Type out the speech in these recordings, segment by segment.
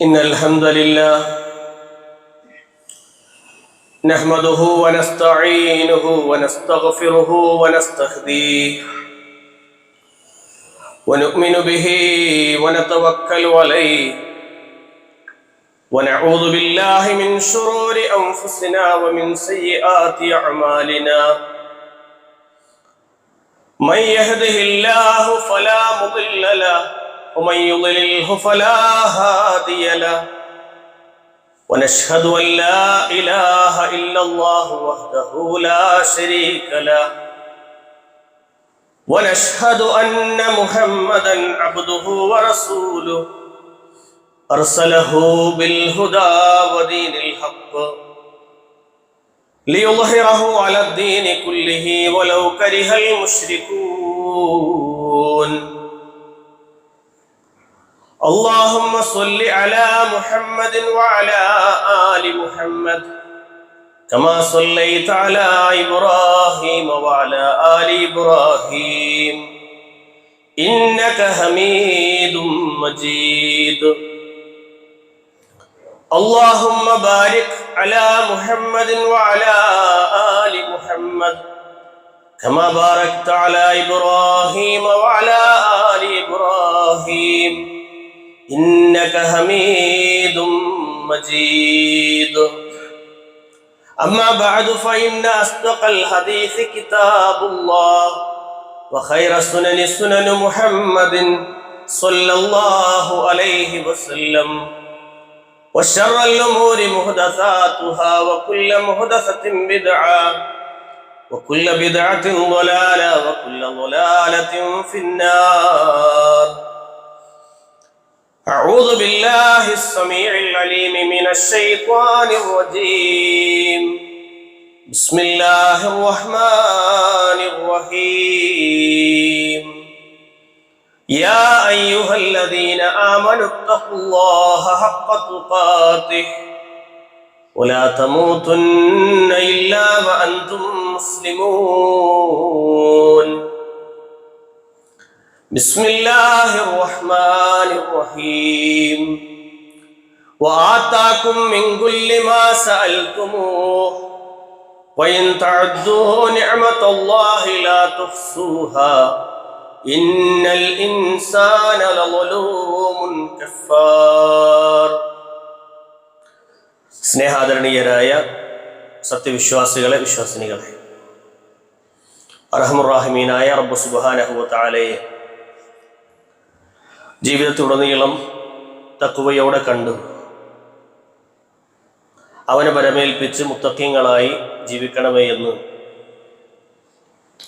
إن الحمد لله نحمده ونستعينه ونستغفره ونستهديه ونؤمن به ونتوكل عليه ونعوذ بالله من شرور أنفسنا ومن سيئات أعمالنا من يهده الله فلا مضل له ومن يضلله فلا هادي له ونشهد أن لا إله إلا الله وحده لا شريك له ونشهد أن محمدا عبده ورسوله أرسله بالهدى ودين الحق ليظهره على الدين كله ولو كره المشركون اللهم صل على محمد وعلى آل محمد كما صليت على إبراهيم وعلى آل إبراهيم إنك حميد مجيد اللهم بارك على محمد وعلى آل محمد كما باركت على إبراهيم وعلى آل إبراهيم إنك حميد مجيد أما بعد فإن أصدق الحديث كتاب الله وخير السنن سنن محمد صلى الله عليه وسلم وشر الأمور محدثاتها وكل محدثة بدعة وكل بدعة ضلالة وكل ضلالة في النار أعوذ بالله السميع العليم من الشيطان الرجيم بسم الله الرحمن الرحيم يا أيها الذين آمنوا اتقوا الله حق تقاته ولا تموتن إلا وأنتم مسلمون بسم الله الرحمن الرحيم وآتاكم من كل ما سألتموه وإن تعدوا نعمة الله لا تحصوها إن الإنسان لظلوم كفار സ്നേഹാദരണീയരായ സത്യവിശ്വാസികളെ വിശ്വാസിനികളെ അർഹമുർ-റഹീമീനായ റബ്ബ് സുബ്ഹാനഹു വ തആലയെ ജീവിതത്തിലുടനീളം തഖ്വയോടെ കണ്ട് അവനെ ബരമേൽപ്പിച്ച് മുത്തഖീങ്ങളായി ജീവിക്കണമേ എന്ന്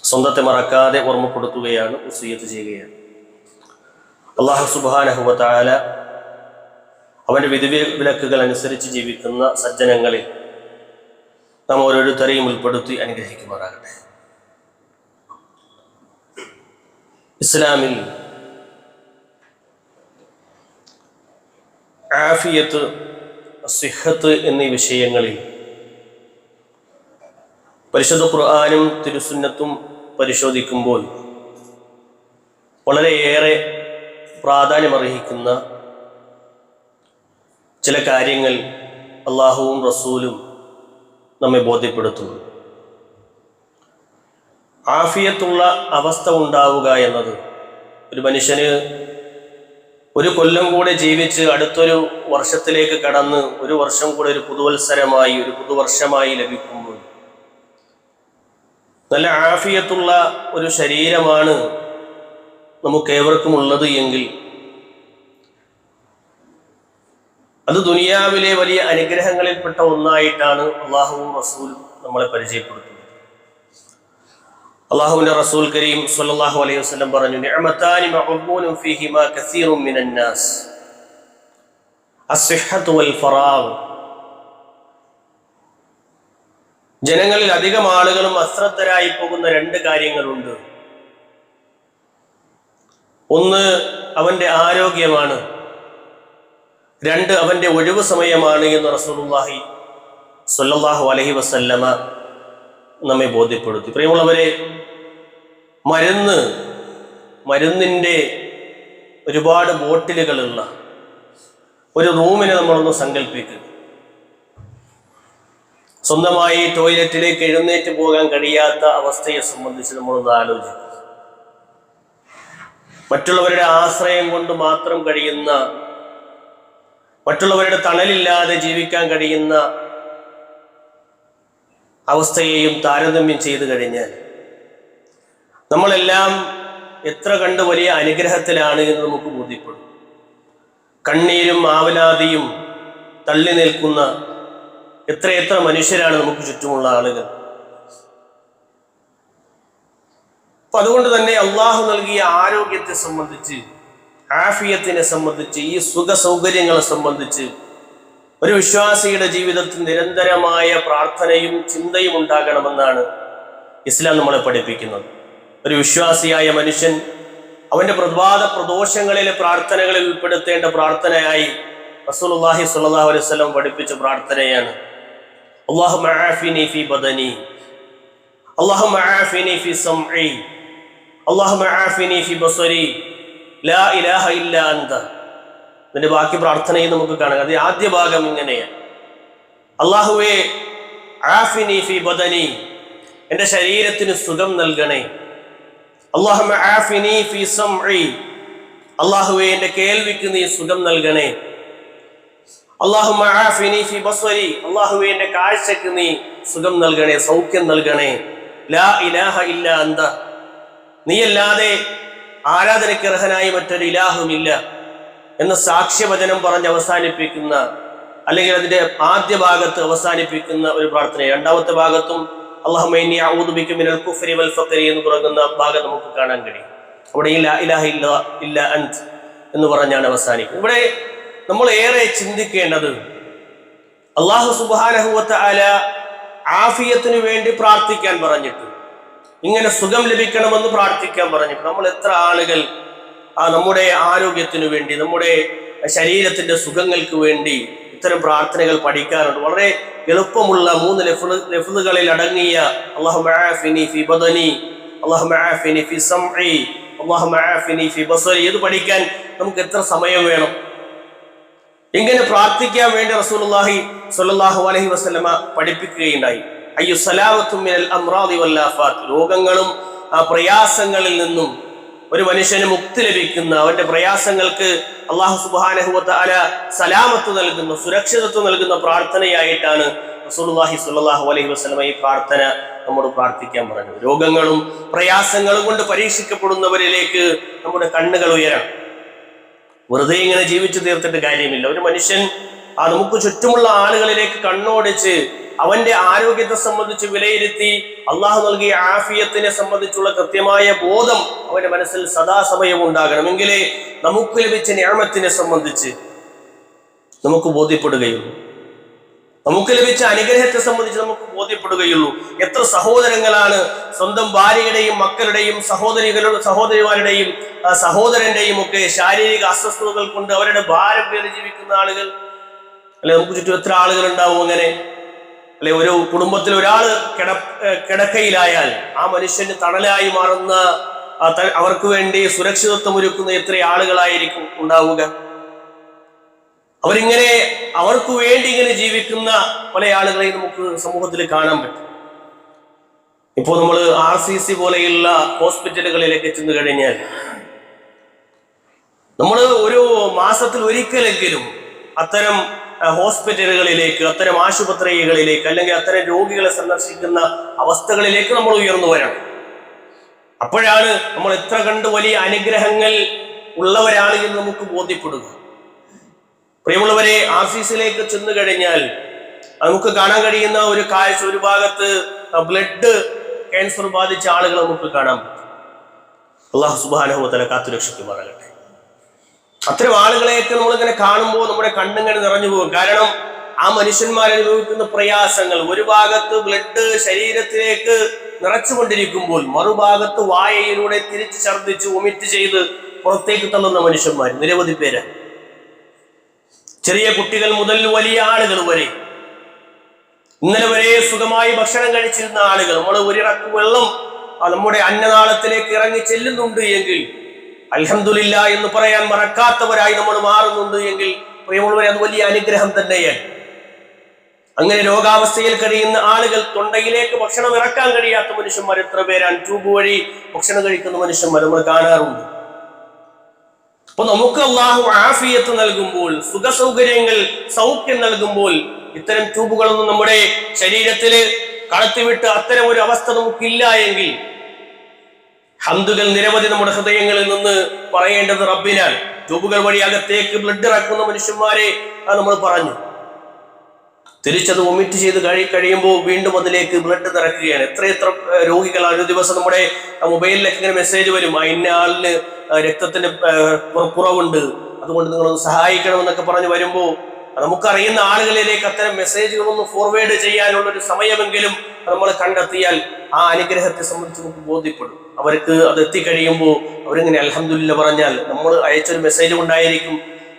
സ്വന്തത്തെ മറക്കാതെ ഓർമ്മപ്പെടുത്തുകയാണ്, വസിയ്യത്ത് ചെയ്യുകയാണ്. അല്ലാഹു സുബ്ഹാനഹു വ തആല അവൻ്റെ വിധിവിലക്കുകൾ അനുസരിച്ച് ജീവിക്കുന്ന സജ്ജനങ്ങളിൽ നാം ഓരോരുത്തരെയും ഉൾപ്പെടുത്തി അനുഗ്രഹിക്കുമാറാകട്ടെ. ഇസ്ലാമിൽ ആഫിയത്ത്, സിഹത്ത് എന്നീ വിഷയങ്ങളിൽ പരിശുദ്ധ ഖുർആനും തിരുസുന്നത്തും പരിശോധിക്കുമ്പോൾ വളരെയേറെ പ്രാധാന്യമർഹിക്കുന്ന ചില കാര്യങ്ങൾ അള്ളാഹുവും റസൂലും നമ്മെ ബോധ്യപ്പെടുത്തുന്നു. ആഫിയത്തുള്ള അവസ്ഥ ഉണ്ടാവുക എന്നത് ഒരു മനുഷ്യന് ഒരു കൊല്ലം കൂടെ ജീവിച്ച് അടുത്തൊരു വർഷത്തിലേക്ക് കടന്ന് ഒരു വർഷം കൂടെ ഒരു പുതുവത്സരമായി, ഒരു പുതുവർഷമായി ലഭിക്കുമ്പോൾ നല്ല ആഫിയത്തുള്ള ഒരു ശരീരമാണ് നമുക്കേവർക്കും ഉള്ളത് എങ്കിൽ അത് ദുനിയാവിലെ വലിയ അനുഗ്രഹങ്ങളിൽപ്പെട്ട ഒന്നായിട്ടാണ് അള്ളാഹുവും റസൂലും നമ്മളെ പരിചയപ്പെടുത്തുന്നത്. അള്ളാഹുവിന്റെ റസൂൽ കരീം സ്വല്ലല്ലാഹു അലൈഹി വസല്ലം പറഞ്ഞു, നിഅമതാനി മഅ്ബൂനും ഫീഹിമാ കസീറുൻ മിനൻ നാസ് അസ്സിഹ്ഹത്തു വൽ ഫറാഗ്. ജനങ്ങളിൽ അധികം ആളുകളും അശ്രദ്ധരായി പോകുന്ന രണ്ട് കാര്യങ്ങളുണ്ട്. ഒന്ന് അവന്റെ ആരോഗ്യമാണ്, രണ്ട് അവന്റെ ഒഴിവ് സമയമാണ് എന്ന് റസൂലുള്ളാഹി സ്വല്ലല്ലാഹു അലൈഹി വസല്ലമ നമ്മെ ബോധ്യപ്പെടുത്തി. പ്രിയമുള്ളവരെ, മരുന്നിൻ്റെ ഒരുപാട് ബോട്ടിലുകളുള്ള ഒരു റൂമിനെ നമ്മളൊന്ന് സങ്കല്പിക്കുക. സ്വന്തമായി ടോയ്ലറ്റിലേക്ക് എഴുന്നേറ്റ് പോകാൻ കഴിയാത്ത അവസ്ഥയെ സംബന്ധിച്ച് നമ്മളൊന്ന് ആലോചിക്കുക. മറ്റുള്ളവരുടെ ആശ്രയം കൊണ്ട് മാത്രം കഴിയുന്ന, മറ്റുള്ളവരുടെ തണലില്ലാതെ ജീവിക്കാൻ കഴിയുന്ന അവസ്ഥയെയും താരതമ്യം ചെയ്തു കഴിഞ്ഞാൽ നമ്മളെല്ലാം എത്ര കണ്ട് വലിയ അനുഗ്രഹത്തിലാണ് എന്ന് നമുക്ക് ബോധ്യപ്പെടും. കണ്ണീരും ആവലാതിയും തള്ളി നിൽക്കുന്ന എത്രയെത്ര മനുഷ്യരാണ് നമുക്ക് ചുറ്റുമുള്ള ആളുകൾ. അപ്പൊ അതുകൊണ്ട് തന്നെ അള്ളാഹു നൽകിയ ആരോഗ്യത്തെ സംബന്ധിച്ച്, ആഫിയത്തിനെ സംബന്ധിച്ച്, ഈ സുഖ സൗകര്യങ്ങളെ സംബന്ധിച്ച് ഒരു വിശ്വാസിയുടെ ജീവിതത്തിൽ നിരന്തരമായ പ്രാർത്ഥനയും ചിന്തയും ഉണ്ടാകണമെന്നാണ് ഇസ്ലാം നമ്മളെ പഠിപ്പിക്കുന്നത്. ഒരു വിശ്വാസിയായ മനുഷ്യൻ അവന്റെ പ്രഭാത പ്രദോഷങ്ങളിലെ പ്രാർത്ഥനകളിൽ ഉൾപ്പെടുത്തേണ്ട പ്രാർത്ഥനയായി റസൂലുള്ളാഹി സ്വല്ലല്ലാഹു അലൈഹി വസല്ലം പഠിപ്പിച്ച പ്രാർത്ഥനയാണ് അല്ലാഹുമ്മ ആഫിനി ഫീ ബദനി, അല്ലാഹുമ്മ ആഫിനി ഫീ സംഇ, അല്ലാഹുമ്മ ആഫിനി ഫീ ബസരി, ലാ ഇലാഹ ഇല്ലാ അന്ത. ഇതിന്റെ ബാക്കി പ്രാർത്ഥനയും നമുക്ക് കാണാം. അത് ആദ്യ ഭാഗം ഇങ്ങനെയാണ്: അല്ലാഹുവേ ആഫിനി ഫീ ബദനി, എൻ്റെ ശരീരത്തിന് സുഖം നൽകണേ. അല്ലാഹുമ്മ ആഫിനി ഫീ സംഇ, അല്ലാഹുവേ എൻ്റെ കേൾവിക്ക് നീ സുഖം നൽകണേ. അല്ലാഹുമ്മ ആഫിനി ഫീ ബസരി, അല്ലാഹുവേ എൻ്റെ കാഴ്ചക്ക് നീ സുഖം നൽകണേ, സൗഖ്യം നൽകണേ. ലാ ഇലാഹ ഇല്ലാ അന്ത, നീയല്ലാതെ ആരാധനയ്ക്ക് അർഹനായി മറ്റൊരു ഇലാഹുമില്ല എന്ന സാക്ഷ്യവചനം പറഞ്ഞ് അവസാനിപ്പിക്കുന്ന, അല്ലെങ്കിൽ അതിന്റെ ആദ്യ ഭാഗത്ത് അവസാനിപ്പിക്കുന്ന ഒരു പ്രാർത്ഥന. രണ്ടാമത്തെ ഭാഗത്തും അല്ലാഹുമ്മ ഇന്നി അഊദു ബിക മിനൽ കുഫ്രി വൽ ഫഖരി എന്ന് തുടങ്ങുന്ന ഭാഗം നമുക്ക് കാണാൻ കഴിയും. അവിടെ ലാ ഇലാഹ ഇല്ലാ അന്ത് എന്ന് പറഞ്ഞാണ് അവസാനിക്കുന്നത്. ഇവിടെ നമ്മൾ ഏറെ ചിന്തിക്കേണ്ടത്, അല്ലാഹു സുബ്ഹാനഹു വ തആല ആഫിയത്തിനു വേണ്ടി പ്രാർത്ഥിക്കാൻ പറഞ്ഞിട്ട്, ഇങ്ങനെ സുഖം ലഭിക്കണമെന്ന് പ്രാർത്ഥിക്കാൻ പറഞ്ഞിട്ട് നമ്മൾ എത്ര ആളുകൾ നമ്മുടെ ആരോഗ്യത്തിനു വേണ്ടി, നമ്മുടെ ശരീരത്തിന്റെ സുഖങ്ങൾക്ക് വേണ്ടി ഇത്തരം പ്രാർത്ഥനകൾ പഠിക്കാറുണ്ട്. വളരെ എളുപ്പമുള്ള 3 ലഫ്ളുകളിൽ അടങ്ങിയ അല്ലാഹുമ്മ ആഫിനി ഫീ ബദനി, അല്ലാഹുമ്മ ആഫിനി ഫീ സംഇ, അല്ലാഹുമ്മ ആഫിനി ഫീ ബസരി, ഇത് പഠിക്കാൻ നമുക്ക് എത്ര സമയം വേണം? ഇങ്ങനെ പ്രാർത്ഥിക്കാൻ വേണ്ടി റസൂലുള്ളാഹി സ്വല്ലല്ലാഹു അലൈഹി വസല്ലമ പഠിപ്പിക്കുകയുണ്ടായി. അയ്യു സലാമത്തു മിനൽ അംറാദി വൽ ആഫാത്ത്, രോഗങ്ങളും പ്രയാസങ്ങളിൽ നിന്നും ഒരു മനുഷ്യന് മുക്തി ലഭിക്കുന്ന, അവന്റെ പ്രയാസങ്ങൾക്ക് അല്ലാഹു സുബ്ഹാനഹു വ തആല സലാമത്ത് നൽകുന്ന, സുരക്ഷിതത്വം നൽകുന്ന പ്രാർത്ഥനയായിട്ടാണ് റസൂലുള്ളാഹി സ്വല്ലല്ലാഹു അലൈഹി വസല്ലമ ഈ പ്രാർത്ഥന നമ്മോട് പ്രാർത്ഥിക്കാൻ പറഞ്ഞത്. രോഗങ്ങളും പ്രയാസങ്ങളും കൊണ്ട് പരീക്ഷിക്കപ്പെടുന്നവരിലേക്ക് നമ്മുടെ കണ്ണുകൾ ഉയരണം. വെറുതെ ഇങ്ങനെ ജീവിച്ചു തീർത്തിട്ട് കാര്യമില്ല. ഒരു മനുഷ്യൻ നമുക്ക് ചുറ്റുമുള്ള ആളുകളിലേക്ക് കണ്ണോടിച്ച് അവന്റെ ആരോഗ്യത്തെ സംബന്ധിച്ച് വിലയിരുത്തി അള്ളാഹു നൽകിയ ആഫിയത്തിനെ സംബന്ധിച്ചുള്ള കൃത്യമായ ബോധം അവന്റെ മനസ്സിൽ സദാസമയം ഉണ്ടാകണം. എങ്കിലേ നമുക്ക് ലഭിച്ച നിഅമത്തിനെ സംബന്ധിച്ച് നമുക്ക് ബോധ്യപ്പെടുകയുള്ളൂ, നമുക്ക് ലഭിച്ച അനുഗ്രഹത്തെ സംബന്ധിച്ച് നമുക്ക് ബോധ്യപ്പെടുകയുള്ളൂ. എത്ര സഹോദരങ്ങളാണ് സ്വന്തം ഭാര്യയുടെയും മക്കളുടെയും സഹോദരിമാരുടെയും സഹോദരന്റെയും ഒക്കെ ശാരീരിക അസ്വസ്ഥതകൾ കൊണ്ട് അവരുടെ ഭാരം പേറി ജീവിക്കുന്ന ആളുകൾ, അല്ലെ? നമുക്ക് ചുറ്റും എത്ര ആളുകൾ ഉണ്ടാവും അങ്ങനെ, അല്ലെ? ഒരു കുടുംബത്തിൽ ഒരാള് കിടക്കയിലായാൽ ആ മനുഷ്യന് തണലായി മാറുന്ന, അവർക്ക് വേണ്ടി സുരക്ഷിതത്വം ഒരുക്കുന്ന എത്ര ആളുകളായിരിക്കും ഉണ്ടാവുക? അവരിങ്ങനെ അവർക്ക് വേണ്ടി ഇങ്ങനെ ജീവിക്കുന്ന പല ആളുകളെയും നമുക്ക് സമൂഹത്തിൽ കാണാൻ പറ്റും. ഇപ്പോൾ നമ്മൾ RCC പോലെയുള്ള ഹോസ്പിറ്റലുകളിലേക്ക് ചെന്ന് കഴിഞ്ഞാൽ നമ്മൾ ഒരു മാസത്തിൽ ഒരിക്കലെങ്കിലും അത്തരം ഹോസ്പിറ്റലുകളിലേക്ക്, അത്തരം ആശുപത്രികളിലേക്ക്, അല്ലെങ്കിൽ അത്തരം രോഗികളെ സന്ദർശിക്കുന്ന അവസ്ഥകളിലേക്ക് നമ്മൾ ഉയർന്നു വരണം. അപ്പോഴാണ് നമ്മൾ എത്ര കണ്ട് വലിയ അനുഗ്രഹങ്ങൾ ഉള്ളവരാണ് എന്ന് നമുക്ക് ബോധ്യപ്പെടുക. പ്രിയമുള്ളവരെ, RCCയിലേക്ക് ചെന്ന് കഴിഞ്ഞാൽ നമുക്ക് കാണാൻ കഴിയുന്ന ഒരു കാഴ്ച, ഒരു ഭാഗത്ത് ബ്ലഡ് ക്യാൻസർ ബാധിച്ച ആളുകൾ നമുക്ക് കാണാൻ പറ്റും. അല്ലാഹു സുബ്ഹാനഹു വ തആല കാത്തുരക്ഷിക്കുമാറാകട്ടെ. അത്തരം ആളുകളെയൊക്കെ നമ്മളിങ്ങനെ കാണുമ്പോൾ നമ്മുടെ കണ്ണിങ്ങനെ നിറഞ്ഞു പോകും. കാരണം ആ മനുഷ്യന്മാർ അനുഭവിക്കുന്ന പ്രയാസങ്ങൾ, ഒരു ഭാഗത്ത് ബ്ലഡ് ശരീരത്തിലേക്ക് നിറച്ചുകൊണ്ടിരിക്കുമ്പോൾ മറുഭാഗത്ത് വായയിലൂടെ തിരിച്ച് ഛർദ്ദിച്ച് വൊമിറ്റ് ചെയ്ത് പുറത്തേക്ക് തള്ളുന്ന മനുഷ്യന്മാർ നിരവധി പേരാണ്. ചെറിയ കുട്ടികൾ മുതൽ വലിയ ആളുകൾ വരെ, ഇന്നലെ വരെ സുഖമായി ഭക്ഷണം കഴിച്ചിരുന്ന ആളുകൾ, നമ്മൾ ഒരിറക്ക് വെള്ളം നമ്മുടെ അന്നനാളത്തിലേക്ക് ഇറങ്ങി ചെല്ലുന്നുണ്ട് എങ്കിൽ അൽഹംദുലില്ലാ എന്ന് പറയാൻ മറക്കാത്തവരായി നമ്മൾ മാറുന്നുണ്ട് എങ്കിൽ പ്രിയമുള്ളവരെ, അത് വലിയ അനുഗ്രഹം തന്നെയാണ്. അങ്ങനെ രോഗാവസ്ഥയിൽ കഴിയുന്ന ആളുകൾ, തൊണ്ടയിലേക്ക് ഭക്ഷണം ഇറക്കാൻ കഴിയാത്ത മനുഷ്യന്മാർ എത്ര പേരാണ് ട്യൂബ് വഴി ഭക്ഷണം കഴിക്കുന്ന മനുഷ്യന്മാർ നമ്മൾ കാണാറുണ്ട്. അപ്പൊ നമുക്ക് അള്ളാഹു ആഫിയത്ത് നൽകുമ്പോൾ, സുഖസൗകര്യങ്ങൾ, സൗഖ്യം നൽകുമ്പോൾ ഇത്തരം ട്യൂബുകളൊന്നും നമ്മുടെ ശരീരത്തിൽ കടത്തിവിട്ട് അത്തരം ഒരു അവസ്ഥ നമുക്കില്ല എങ്കിൽ ഹംദുകൾ നിരവധി നമ്മുടെ ഹൃദയങ്ങളിൽ നിന്ന് പറയേണ്ടത് റബ്ബിനാണ്. ട്യൂബുകൾ വഴി അകത്തേക്ക് ബ്ലഡ് ഇറക്കുന്ന മനുഷ്യന്മാരെ നമ്മൾ പറഞ്ഞു, തിരിച്ചത് വൊമിറ്റ് ചെയ്ത് കഴിയുമ്പോൾ വീണ്ടും അതിലേക്ക് ബ്ലഡ് നിറക്കുകയാണ്. എത്രയെത്ര രോഗികളാണ്. ഒരു ദിവസം നമ്മുടെ മൊബൈലിലൊക്കെ ഇങ്ങനെ മെസ്സേജ് വരും, ഇന്ന ആളിന് രക്തത്തിന് കുറവുണ്ട്, അതുകൊണ്ട് നിങ്ങളൊന്ന് സഹായിക്കണമെന്നൊക്കെ പറഞ്ഞു വരുമ്പോൾ നമുക്കറിയുന്ന ആളുകളിലേക്ക് അത്തരം മെസ്സേജുകളൊന്ന് ഫോർവേഡ് ചെയ്യാനുള്ള ഒരു സമയമെങ്കിലും നമ്മൾ കണ്ടെത്തിയാൽ ആ അനുഗ്രഹത്തെ സംബന്ധിച്ച് നമുക്ക് ബോധ്യപ്പെടും. അവർക്ക് അത് എത്തിക്കഴിയുമ്പോൾ അവരിങ്ങനെ അൽഹംദുലില്ലാ പറഞ്ഞാൽ നമ്മൾ അയച്ചൊരു മെസ്സേജ് കൊണ്ടായിരിക്കും,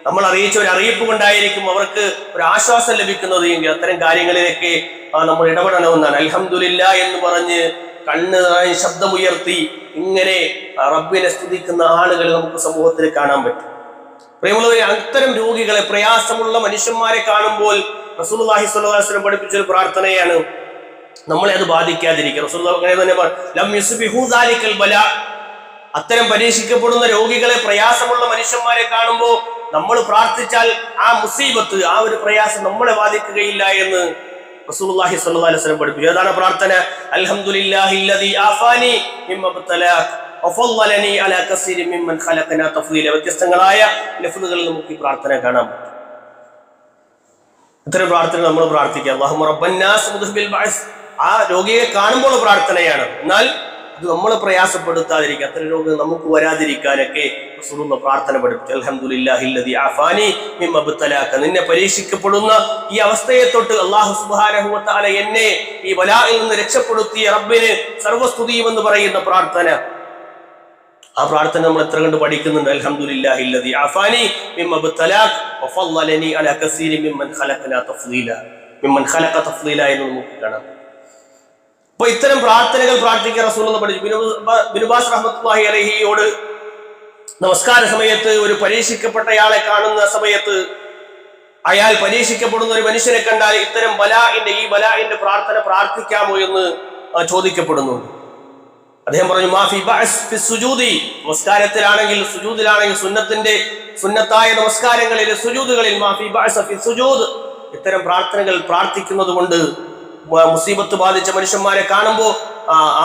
നമ്മൾ അറിയിച്ച ഒരു അറിയിപ്പ് കൊണ്ടായിരിക്കും അവർക്ക് ഒരു ആശ്വാസം ലഭിക്കുന്നത് എങ്കിൽ അത്തരം കാര്യങ്ങളിലേക്ക് നമ്മൾ ഇടപെടണമെന്നാണ്. അൽഹംദുലില്ലാ എന്ന് പറഞ്ഞ് കണ്ണ് ശബ്ദമുയർത്തി ഇങ്ങനെ റബ്ബിനെ സ്തുതിക്കുന്ന ആളുകൾ നമുക്ക് സമൂഹത്തിൽ കാണാൻ പറ്റും. പ്രിയമുള്ളവരെ, അത്തരം രോഗികളെ, പ്രയാസമുള്ള മനുഷ്യന്മാരെ കാണുമ്പോൾ റസൂലുള്ളാഹി സ്വല്ലല്ലാഹു അലൈഹി വസല്ലം പഠിപ്പിച്ചൊരു പ്രാർത്ഥനയാണ് നമ്മളെ അത് ബാധിക്കാതിരിക്കുക. റസൂലുള്ളാഹി അങ്ങനെ തന്നെ ലം യുസ്ബിഹു ദാലികൽ ബലാ, അത്തരം പരീക്ഷിക്കപ്പെടുന്ന രോഗികളെ, പ്രയാസമുള്ള മനുഷ്യന്മാരെ കാണുമ്പോൾ നമ്മൾ പ്രാർത്ഥിച്ചാൽ ആ മുസീബത്ത്, ആ ഒരു പ്രയാസം നമ്മളെ ബാധിക്കുകയില്ല എന്ന് റസൂലുള്ളാഹി സ്വല്ലല്ലാഹു അലൈഹി വസല്ലം പഠിപ്പിച്ചു. അതാണ് പ്രാർത്ഥന. അൽഹംദുലില്ലാഹില്ലദീ ആഫാനി മിമ്മ ബതലാക് വഫളലനി അലാ കസീരിൻ മിമ്മൻ ഖലഖനാ തഫ്ളീല. വ്യത്യസ്തങ്ങളായ ലഫ്ളുകളിൽ നമുക്ക് ഈ പ്രാർത്ഥന കാണാം. ഇത്തരം പ്രാർത്ഥന നമ്മൾ പ്രാർത്ഥിക്കുക. അല്ലാഹുമ്മ റബ്ബന്നാസ് മുദ്ഹിബിൽ ബഅസ്, ആ രോഗിയെ കാണുമ്പോൾ പ്രാർത്ഥനയാണ്. എന്നാൽ ഇത് നമ്മളെ പ്രയാസപ്പെടുത്താതിരിക്കുക, അത്തരം രോഗം നമുക്ക് വരാതിരിക്കാനൊക്കെ റസൂലുള്ളാഹി പ്രാർത്ഥന പഠിപ്പിച്ചു. അൽഹംദുലില്ലാഹില്ലദീ ആഫാനി മിമ്മ ബതലാക, നിന്നെ പരീക്ഷിക്കപ്പെടുന്ന ഈ അവസ്ഥയെ തൊട്ട് അല്ലാഹു സുബ്ഹാനഹു വ തആല എന്നെ ഈ ബലായിൽ നിന്ന് രക്ഷപ്പെടുത്തിയ റബ്ബിന് സർവസ്തുതിയും എന്ന് പറയുന്ന പ്രാർത്ഥന, ആ പ്രാർത്ഥന നമ്മൾ എത്ര കണ്ട് പഠിക്കുന്നുണ്ട്. അൽഹംദുലില്ലാഹില്ലദീ ആഫാനി മിമ്മ ബതലാക വഫളലനി അലാ കസീരിൻ മിമ്മൻ ഖലഖനാ തഫ്ളീല, മിമ്മൻ ഖലഖ തഫ്ളീല എന്ന് നമുക്ക് കാണാം. അപ്പൊ ഇത്തരം പ്രാർത്ഥനകൾ പ്രാർത്ഥിക്കാൻ റസൂലുള്ളാഹി പഠിച്ചു. ഇബ്നു ബാസ് റഹ്മത്തുള്ളാഹി അലൈഹിയോട് നമസ്കാര സമയത്ത് ഒരു പരീക്ഷിക്കപ്പെട്ടയാളെ കാണുന്ന സമയത്ത് അയാൾ പരീക്ഷിക്കപ്പെടുന്ന ഒരു മനുഷ്യനെ കണ്ടാൽ ഇത്തരം ഈ ബലാഇന്റെ പ്രാർത്ഥന പ്രാർത്ഥിക്കാമോ എന്ന് ചോദിക്കപ്പെടുന്നുണ്ട്. അദ്ദേഹം പറഞ്ഞു, മാഫി ബഅസ് ഫി സുജൂദി, നമസ്കാരത്തിലാണെങ്കിൽ, സുജൂദിലാണെങ്കിൽ, സുന്നത്തായ നമസ്കാരങ്ങളിൽ, സുജൂദുകളിൽ മാഫി ബഅസ് ഫി സുജൂദ്, ഇത്തരം പ്രാർത്ഥനകൾ പ്രാർത്ഥിക്കുന്നത് കൊണ്ട് മുസീബത്ത് ബാധിച്ച മനുഷ്യന്മാരെ കാണുമ്പോൾ ആ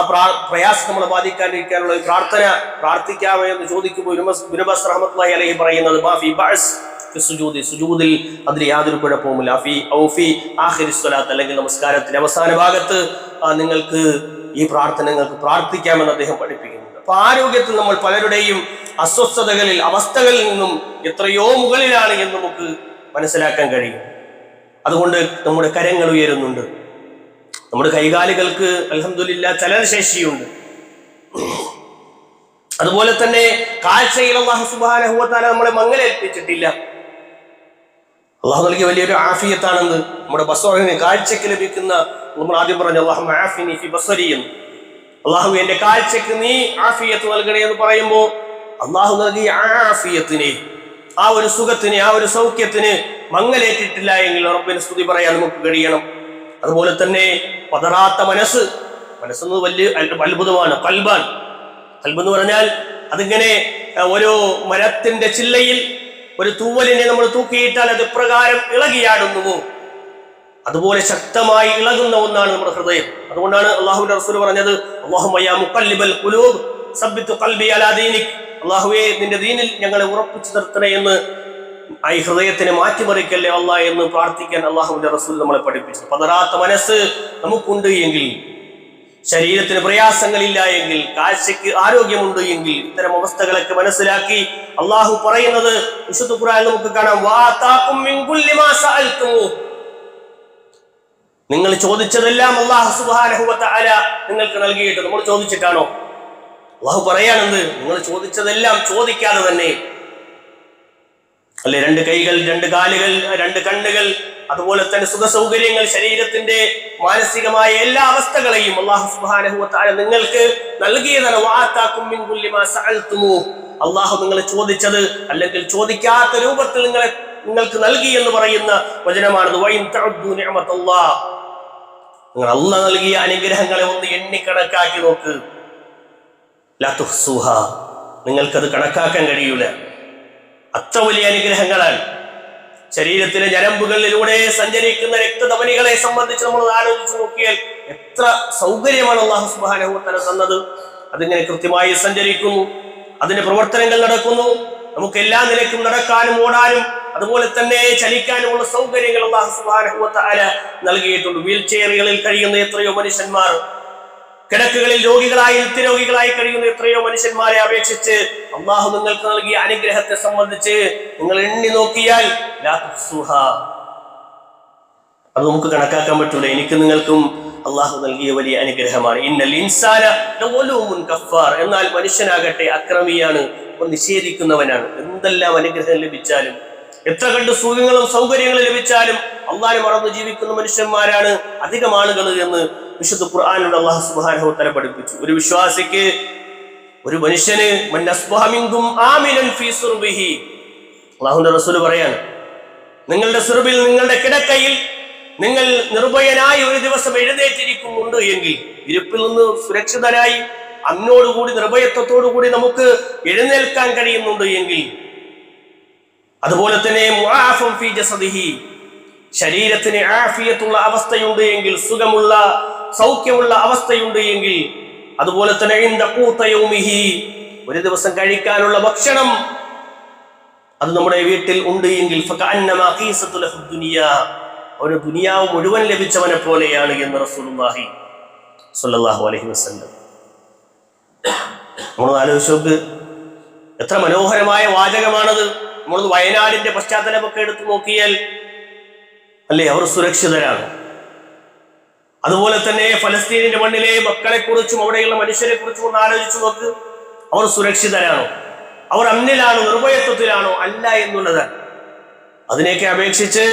പ്രയാസം നമ്മളെ ബാധിക്കാതിരിക്കാനുള്ള ഒരു പ്രാർത്ഥന പ്രാർത്ഥിക്കാമോ എന്ന് ചോദിക്കുമ്പോൾ ഇബ്നു ബാസ് റഹ്മത്തുള്ളാഹി അലൈഹി പറയുന്നത് മാഫി ബഅസ് ഫി സുജൂദി, സുജൂദിൽ അതിൽ യാതൊരു കുഴപ്പവുമില്ല. ഫി ആഖിരി സ്വലാത്ത്, അല്ലെങ്കിൽ നമസ്കാരത്തിന്റെ അവസാന ഭാഗത്ത് നിങ്ങൾക്ക് ഈ പ്രാർത്ഥന നിങ്ങൾക്ക് പ്രാർത്ഥിക്കാമെന്ന് അദ്ദേഹം പഠിപ്പിക്കുന്നുണ്ട്. അപ്പൊ ആരോഗ്യത്തിൽ നമ്മൾ പലരുടെയും അസ്വസ്ഥതകളിൽ, അവസ്ഥകളിൽ നിന്നും എത്രയോ മുകളിലാണ് എന്ന് നമുക്ക് മനസ്സിലാക്കാൻ കഴിയും. അതുകൊണ്ട് നമ്മുടെ കരങ്ങൾ ഉയരുന്നുണ്ട്, നമ്മുടെ കൈകാലുകൾക്ക് അൽഹംദുലില്ലാ ചലനശേഷിയുണ്ട്. അതുപോലെ തന്നെ കാഴ്ചയിൽ അല്ലാഹു സുബ്ഹാനഹു വ തആല നമ്മളെ മങ്ങലേൽപ്പിച്ചിട്ടില്ല. അള്ളാഹു നൽകിയ വലിയൊരു ആഫിയത്താണെന്ന്. നമ്മുടെ ബസ്വറിന് കാഴ്ചക്ക് ലഭിക്കുന്ന, നമ്മൾ ആദ്യം പറഞ്ഞു അല്ലാഹുമ്മ ആഫിനി ഫി ബസ്വരി എന്ന്, അള്ളാഹു എന്റെ കാഴ്ചക്ക് നീ ആഫിയത്ത് നൽകണേ എന്ന് പറയുമ്പോൾ അള്ളാഹു നൽകിയ ആഫിയത്തിനെ, ആ ഒരു സുഖത്തിന്, ആ ഒരു സൗഖ്യത്തിന് മങ്ങലേറ്റിട്ടില്ല എങ്കിൽ റബ്ബിന് സ്തുതി പറയാൻ നമുക്ക് കഴിയണം. അതുപോലെ തന്നെ പതറാത്ത മനസ്സെന്ന് വലിയ അത്ഭുതമാണ്. കൽബെന്ന് പറഞ്ഞാൽ അതിങ്ങനെ ഒരു മരത്തിന്റെ ചില്ലയിൽ ഒരു തൂവലിനെ നമ്മൾ തൂക്കിയിട്ടാൽ അത് പ്രകാരം ഇളകിയാടുന്നുവോ അതുപോലെ ശക്തമായി ഇളകുന്ന ഒന്നാണ് നമ്മുടെ ഹൃദയം. അതുകൊണ്ടാണ് അല്ലാഹുവിന്റെ റസൂൽ പറഞ്ഞത്, അല്ലാഹുമ്മ യാ മുഖല്ലിബൽ ഖുലൂബ് സബ്ബിത് ഖൽബി അലാ ദീനിക്, അല്ലാഹുവേ നിന്റെ ദീനിൽ ഞങ്ങളെ ഉറപ്പിച്ചു നിർത്തണേ എന്ന്, ഈ ഹൃദയത്തിനെ മാറ്റിമറിക്കല്ലേ അല്ലാഹ് എന്ന് പ്രാർത്ഥിക്കാൻ അല്ലാഹുവിന്റെ റസൂൽ നമ്മളെ പഠിപ്പിച്ചു. പതറാത്ത മനസ്സ് നമുക്കുണ്ട് എങ്കിൽ, ശരീരത്തിന് പ്രയാസങ്ങളില്ല എങ്കിൽ, കാഴ്ചയ്ക്ക് ആരോഗ്യമുണ്ട് എങ്കിൽ, ഇത്തരം അവസ്ഥകളൊക്കെ മനസ്സിലാക്കി അല്ലാഹു പറയുന്നത് വിശുദ്ധ ഖുർആനിൽ നമുക്ക് കാണാം, വആതാകും മിൻ കുല്ലി മാ സഅൽതുമു, നിങ്ങൾ ചോദിച്ചതെല്ലാം അല്ലാഹു സുബ്ഹാനഹു വ തആല നിങ്ങൾക്ക് നൽകിയിട്ട്. നമ്മൾ ചോദിച്ചിട്ടാണോ? അല്ലാഹു പറയാണെന്ന്, നിങ്ങൾ ചോദിച്ചതെല്ലാം ചോദിക്കാതെ തന്നെ അല്ലെ, 2 കൈകൾ, 2 കാലുകൾ, 2 കണ്ണുകൾ, അതുപോലെ തന്നെ സുഖസൗകര്യങ്ങൾ, ശരീരത്തിന്റെ മാനസികമായ എല്ലാ അവസ്ഥകളെയും അല്ലാഹു സുബ്ഹാനഹു വ തആല നിങ്ങൾക്ക് നൽകിയതാണ്. വആതാകും മിൻ കുല്ലി മാ സഅൽതുമു, അല്ലാഹു നിങ്ങൾ ചോദിച്ചത് അല്ലെങ്കിൽ ചോദിക്കാത്ത രൂപത്തിൽ നിങ്ങൾക്ക് നൽകി എന്ന് പറയുന്ന വചനമാണത്. വഇൻ തഅദ്ദു നിഅമതല്ലാഹ്, നിങ്ങൾ അല്ലാഹ് നൽകിയ അനുഗ്രഹങ്ങളെ ഒന്ന് എണ്ണിക്കണക്കാക്കി നോക്ക്. ലാ തുഹ്സുഹാ, നിങ്ങൾക്കത് കണക്കാക്കാൻ കഴിയൂല. അത്ര വലിയ അനുഗ്രഹങ്ങളാണ്. ശരീരത്തിലെ ഞരമ്പുകളിലൂടെ സഞ്ചരിക്കുന്ന രക്തധമനികളെ സംബന്ധിച്ച് നമ്മൾ ആലോചിച്ച് നോക്കിയാൽ എത്ര സൗകര്യമാണ് അല്ലാഹു സുബ്ഹാനഹു വ തആല തന്നത്. അതിങ്ങനെ കൃത്യമായി സഞ്ചരിക്കുന്നു, അതിന്റെ പ്രവർത്തനങ്ങൾ നടക്കുന്നു. നമുക്ക് എല്ലാ നിലയ്ക്കും നടക്കാനും ഓടാനും അതുപോലെ തന്നെ ചലിക്കാനുമുള്ള സൗകര്യങ്ങൾ അല്ലാഹു സുബ്ഹാനഹു വ തആല നൽകിയിട്ടുണ്ട്. വീൽ ചെയറുകളിൽ കഴിയുന്ന എത്രയോ മനുഷ്യന്മാർ, കിടക്കുകളിൽ രോഗികളായി നിത്യരോഗികളായി കഴിയുന്ന എത്രയോ മനുഷ്യന്മാരെ അപേക്ഷിച്ച് അള്ളാഹു നിങ്ങൾക്ക് നൽകിയ അനുഗ്രഹത്തെ സംബന്ധിച്ച് നിങ്ങൾ എണ്ണി നോക്കിയാൽ ലാ തുഹ്സുഹാ, അത് നമുക്ക് കണക്കാക്കാൻ പറ്റൂല. എനിക്ക് നിങ്ങൾക്കും അള്ളാഹു നൽകിയ വലിയ അനുഗ്രഹമാണ്. ഇന്നൽ ഇൻസാന ലവലൂമുൻ കഫാർ, എന്നാൽ മനുഷ്യനാകട്ടെ അക്രമിയാണ്, നിഷേധിക്കുന്നവനാണ്. എന്തെല്ലാം അനുഗ്രഹം ലഭിച്ചാലും, എത്ര കണ്ട് സുഖങ്ങളും സൗകര്യങ്ങളും ലഭിച്ചാലും അള്ളാഹനെ മറന്നു ജീവിക്കുന്ന മനുഷ്യന്മാരാണ് അധികം ആളുകൾ എന്ന് വിശുദ്ധ ഖുർആനിലൂടെ അല്ലാഹു സുബ്ഹാനഹു വ തആല പഠിപ്പിച്ചു. ഒരു വിശ്വാസിക്ക്, ഒരു മനുഷ്യന് മൻ അസ്ബഹ മിൻകും ആമിനൻ ഫീ സുർബിഹി, അല്ലാഹുവിന്റെ റസൂൽ പറയാണ്, നിങ്ങളുടെ സുർബിൽ, നിങ്ങളുടെ കിടക്കയിൽ നിങ്ങൾ നിർഭയനായി ഒരു ദിവസം എഴുന്നേറ്റിരിക്കുന്നുണ്ട് എങ്കിൽ, ഇരിപ്പിൽ നിന്ന് സുരക്ഷിതനായി അന്നോടുകൂടി നിർഭയത്വത്തോടുകൂടി നമുക്ക് എഴുന്നേൽക്കാൻ കഴിയുന്നുണ്ട് എങ്കിൽ, അതുപോലെ തന്നെ മുആഫൻ ഫീ ജസദിഹി, ശരീരത്തിന് ആഫിയത്തുള്ള അവസ്ഥയുണ്ട് എങ്കിൽ, സുഖമുള്ള സൗഖ്യമുള്ള അവസ്ഥയുണ്ട് എങ്കിൽ, അതുപോലെ തന്നെ ഇൻദ ഖൂത യൗമിഹി, ഒരു ദിവസം കഴിക്കാനുള്ള ഭക്ഷണം അത് നമ്മുടെ വീട്ടിൽ ഉണ്ട് എങ്കിൽ, ഫകഅന്നമാ ഖീസതു ലഹു ദുനിയാ, ഒരു ദുനിയാവ് മുഴുവൻ ലഭിച്ചവനെ പോലെയാണ് എന്ന് റസൂലുള്ളാഹി സ്വല്ലല്ലാഹു അലൈഹി വസല്ലം. നമ്മൾ ആലോചിച്ച് നോക്ക്, എത്ര മനോഹരമായ വാചകമാണത്. നമ്മൾ വയനാടിന്റെ പശ്ചാത്തലമൊക്കെ എടുത്തു നോക്കിയാൽ അല്ലേ, അവർ സുരക്ഷിതരാണ്. അതുപോലെ തന്നെ ഫലസ്തീനിന്റെ മണ്ണിലെ മക്കളെ കുറിച്ചും അവിടെയുള്ള മനുഷ്യരെ കുറിച്ചും ഒന്ന് ആലോചിച്ചു നോക്ക്. അവർ സുരക്ഷിതരാണോ? അവർ അമ്നിലാണോ? നിർഭയത്വത്തിലാണോ? അല്ല എന്നുള്ളതാണ്. അതിനെയൊക്കെ അപേക്ഷിച്ച്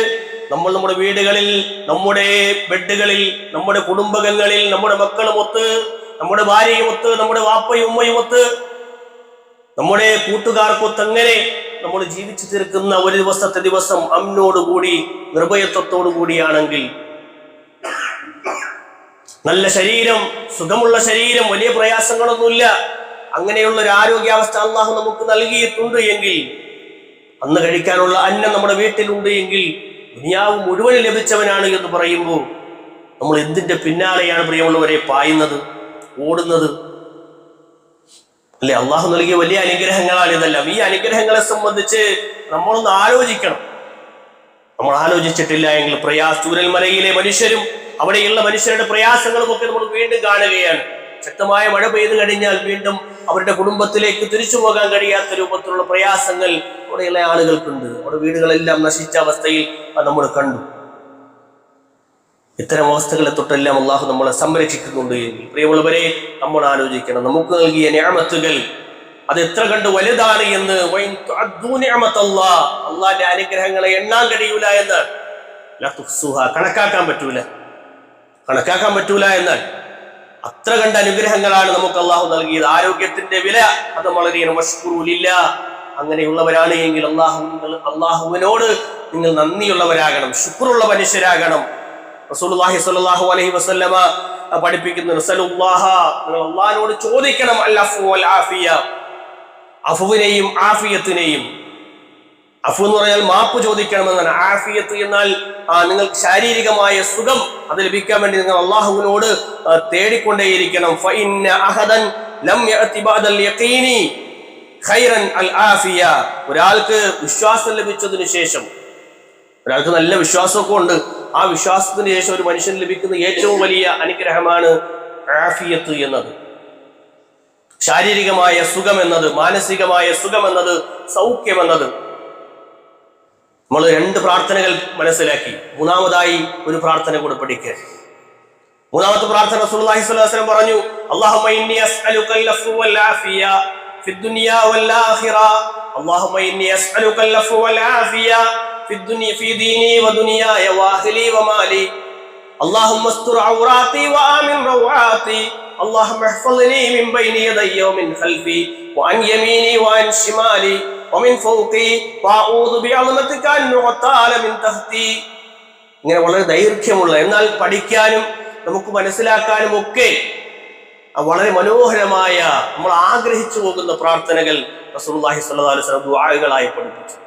നമ്മൾ നമ്മുടെ വീടുകളിൽ, നമ്മുടെ ബെഡുകളിൽ, നമ്മുടെ കുടുംബങ്ങളിൽ, നമ്മുടെ മക്കളുമൊത്ത്, നമ്മുടെ ഭാര്യയുമൊത്ത്, നമ്മുടെ വാപ്പയും ഉമ്മയുമൊത്ത്, നമ്മുടെ കൂട്ടുകാർക്കൊത്ത് അങ്ങനെ നമ്മൾ ജീവിച്ചു തീർക്കുന്ന ഒരു ദിവസം അമ്നോടുകൂടി നിർഭയത്വത്തോടു കൂടിയാണെങ്കിൽ, നല്ല ശരീരം, സുഖമുള്ള ശരീരം, വലിയ പ്രയാസങ്ങളൊന്നുമില്ല, അങ്ങനെയുള്ള ഒരു ആരോഗ്യാവസ്ഥ അള്ളാഹു നമുക്ക് നൽകിയിട്ടുണ്ട് എങ്കിൽ, അന്ന് കഴിക്കാനുള്ള അന്നം നമ്മുടെ വീട്ടിലുണ്ട് എങ്കിൽ, ദുനിയാവ് മുഴുവൻ ലഭിച്ചവനാണ് എന്ന് പറയുമ്പോൾ നമ്മൾ എന്തിന്റെ പിന്നാലെയാണ് പ്രിയമുള്ളവരെ പായുന്നത്, ഓടുന്നത്? അല്ലെ, അള്ളാഹു നൽകിയ വലിയ അനുഗ്രഹങ്ങളാണ് ഇതെല്ലാം. ഈ അനുഗ്രഹങ്ങളെ സംബന്ധിച്ച് നമ്മളൊന്ന് ആലോചിക്കണം. നമ്മൾ ആലോചിച്ചിട്ടില്ല എങ്കിൽ ചൂരൽമലയിലെ മനുഷ്യരും അവിടെയുള്ള മനുഷ്യരുടെ പ്രയാസങ്ങളും ഒക്കെ നമ്മൾ വീണ്ടും കാണുകയാണ്. ശക്തമായ മഴ പെയ്തു കഴിഞ്ഞാൽ വീണ്ടും അവരുടെ കുടുംബത്തിലേക്ക് തിരിച്ചു പോകാൻ കഴിയാത്ത രൂപത്തിലുള്ള പ്രയാസങ്ങൾ അവിടെയുള്ള ആളുകൾക്കുണ്ട്. അവിടെ വീടുകളെല്ലാം നശിച്ച അവസ്ഥയിൽ നമ്മൾ കണ്ടു. ഇത്തരം അവസ്ഥകളെ തൊട്ടെല്ലാം അള്ളാഹു നമ്മളെ സംരക്ഷിക്കുന്നുണ്ട് എങ്കിൽ പ്രിയമുള്ളവരെ നമ്മൾ ആലോചിക്കണം, നമുക്ക് നൽകിയ നിഅമത്തുകൾ അത് എത്ര കണ്ട് വലുതാണ് എന്ന്. അള്ളാന്റെ അനുഗ്രഹങ്ങളെ എണ്ണാൻ കഴിയൂല എന്ന്, കണക്കാക്കാൻ പറ്റൂല എന്നാൽ അത്ര കണ്ട അനുഗ്രഹങ്ങളാണ് നമുക്ക് അള്ളാഹു നൽകിയത്. ആരോഗ്യത്തിന്റെ വില അത് വളരെ മഷ്കൂറില്ല. അങ്ങനെയുള്ളവരാണ് എങ്കിൽ അള്ളാഹുവിനോട് നിങ്ങൾ നന്ദിയുള്ളവരാകണം, ശുക്റുള്ള മനുഷ്യരാകണം. റസൂലുള്ളാഹി സ്വല്ലല്ലാഹു അലൈഹി വസല്ലമ പഠിപ്പിക്കുന്നു, റസൂലുള്ളാഹ, നിങ്ങൾ അള്ളാഹിനോട് ചോദിക്കണം അൽ-അഫ്വ വൽ ആഫിയ, അഫ്വിനെയും ആഫിയത്തിനെയും. അഫ്വ് എന്ന് പറഞ്ഞാൽ മാപ്പ് ചോദിക്കണമെന്നാണ്. ആഫിയത്ത് എന്നാൽ നിങ്ങൾക്ക് ശാരീരികമായ സുഖം അത് ലഭിക്കാൻ വേണ്ടി നിങ്ങൾ അള്ളാഹുവിനോട് തേടിക്കൊണ്ടേയിരിക്കണം. ഫഇന്ന അഹദൻ ലം യഅതി ബഅദൽ യഖീനി ഖൈറൻ അൽ ആഫിയ, ഒരാൾക്ക് വിശ്വാസം ലഭിച്ചതിനു ശേഷം, ഒരാൾക്ക് നല്ല വിശ്വാസമൊക്കെ ഉണ്ട്, ആ വിശ്വാസത്തിന് ശേഷം ഒരു മനുഷ്യന് ലഭിക്കുന്ന ഏറ്റവും വലിയ അനുഗ്രഹമാണ് ആഫിയത്ത് എന്നത്. ശാരീരികമായ സുഖം എന്നത്, മാനസികമായ സുഖം എന്നത്, സൗഖ്യം എന്നത്. നമ്മൾ രണ്ട് പ്രാർത്ഥനകൾ മനസ്സിലാക്കി. മൂന്നാമതായി ഒരു പ്രാർത്ഥന കൂടെ പഠിക്കുക. മൂന്നാമത്തെ പ്രാർത്ഥന റസൂലുള്ളാഹി സ്വല്ലല്ലാഹു അലൈഹി വസല്ലം പറഞ്ഞു, അല്ലാഹുമ്മ ഇന്നി അസ്അലുകൽ അഫ്വ വൽ ആഫിയ ഫിദ് ദുനിയ വൽ ആഖിറ. അല്ലാഹുമ്മ ഇന്നി അസ്അലുകൽ അഫ്വ വൽ ആഫിയ ഫിദ് ദുനിയ ഫീ ദീനി വ ദുനിയായ വ അഹ്ലി വ മാലി. അല്ലാഹുമ്മ അസ്തുർ ഔറാതി വ ആമിൻ റവാതി. അല്ലാഹുമ്മ ഇഹ്ഫളിനി മിൻ ബൈനി യദയ്യ വ മിൻ ഖൽഫി വ അൻ യമീനി വ അൻ ശിമാലി. വമിൻ ഫൗഖി വഅഊദു ബിഅളമതിക അൻ നുഖതാല മിൻ തഹ്തി. ഇങ്ങനെ വളരെ ദൈർഘ്യമുള്ള, എന്നാൽ പഠിക്കാനും നമുക്ക് മനസ്സിലാക്കാനും ഒക്കെ വളരെ മനോഹരമായ, നമ്മൾ ആഗ്രഹിച്ചു പോകുന്ന പ്രാർത്ഥനകൾ റസൂലുള്ളാഹി സ്വല്ലല്ലാഹു അലൈഹി വസല്ലം ദുആകളായി പഠിപ്പിച്ചു.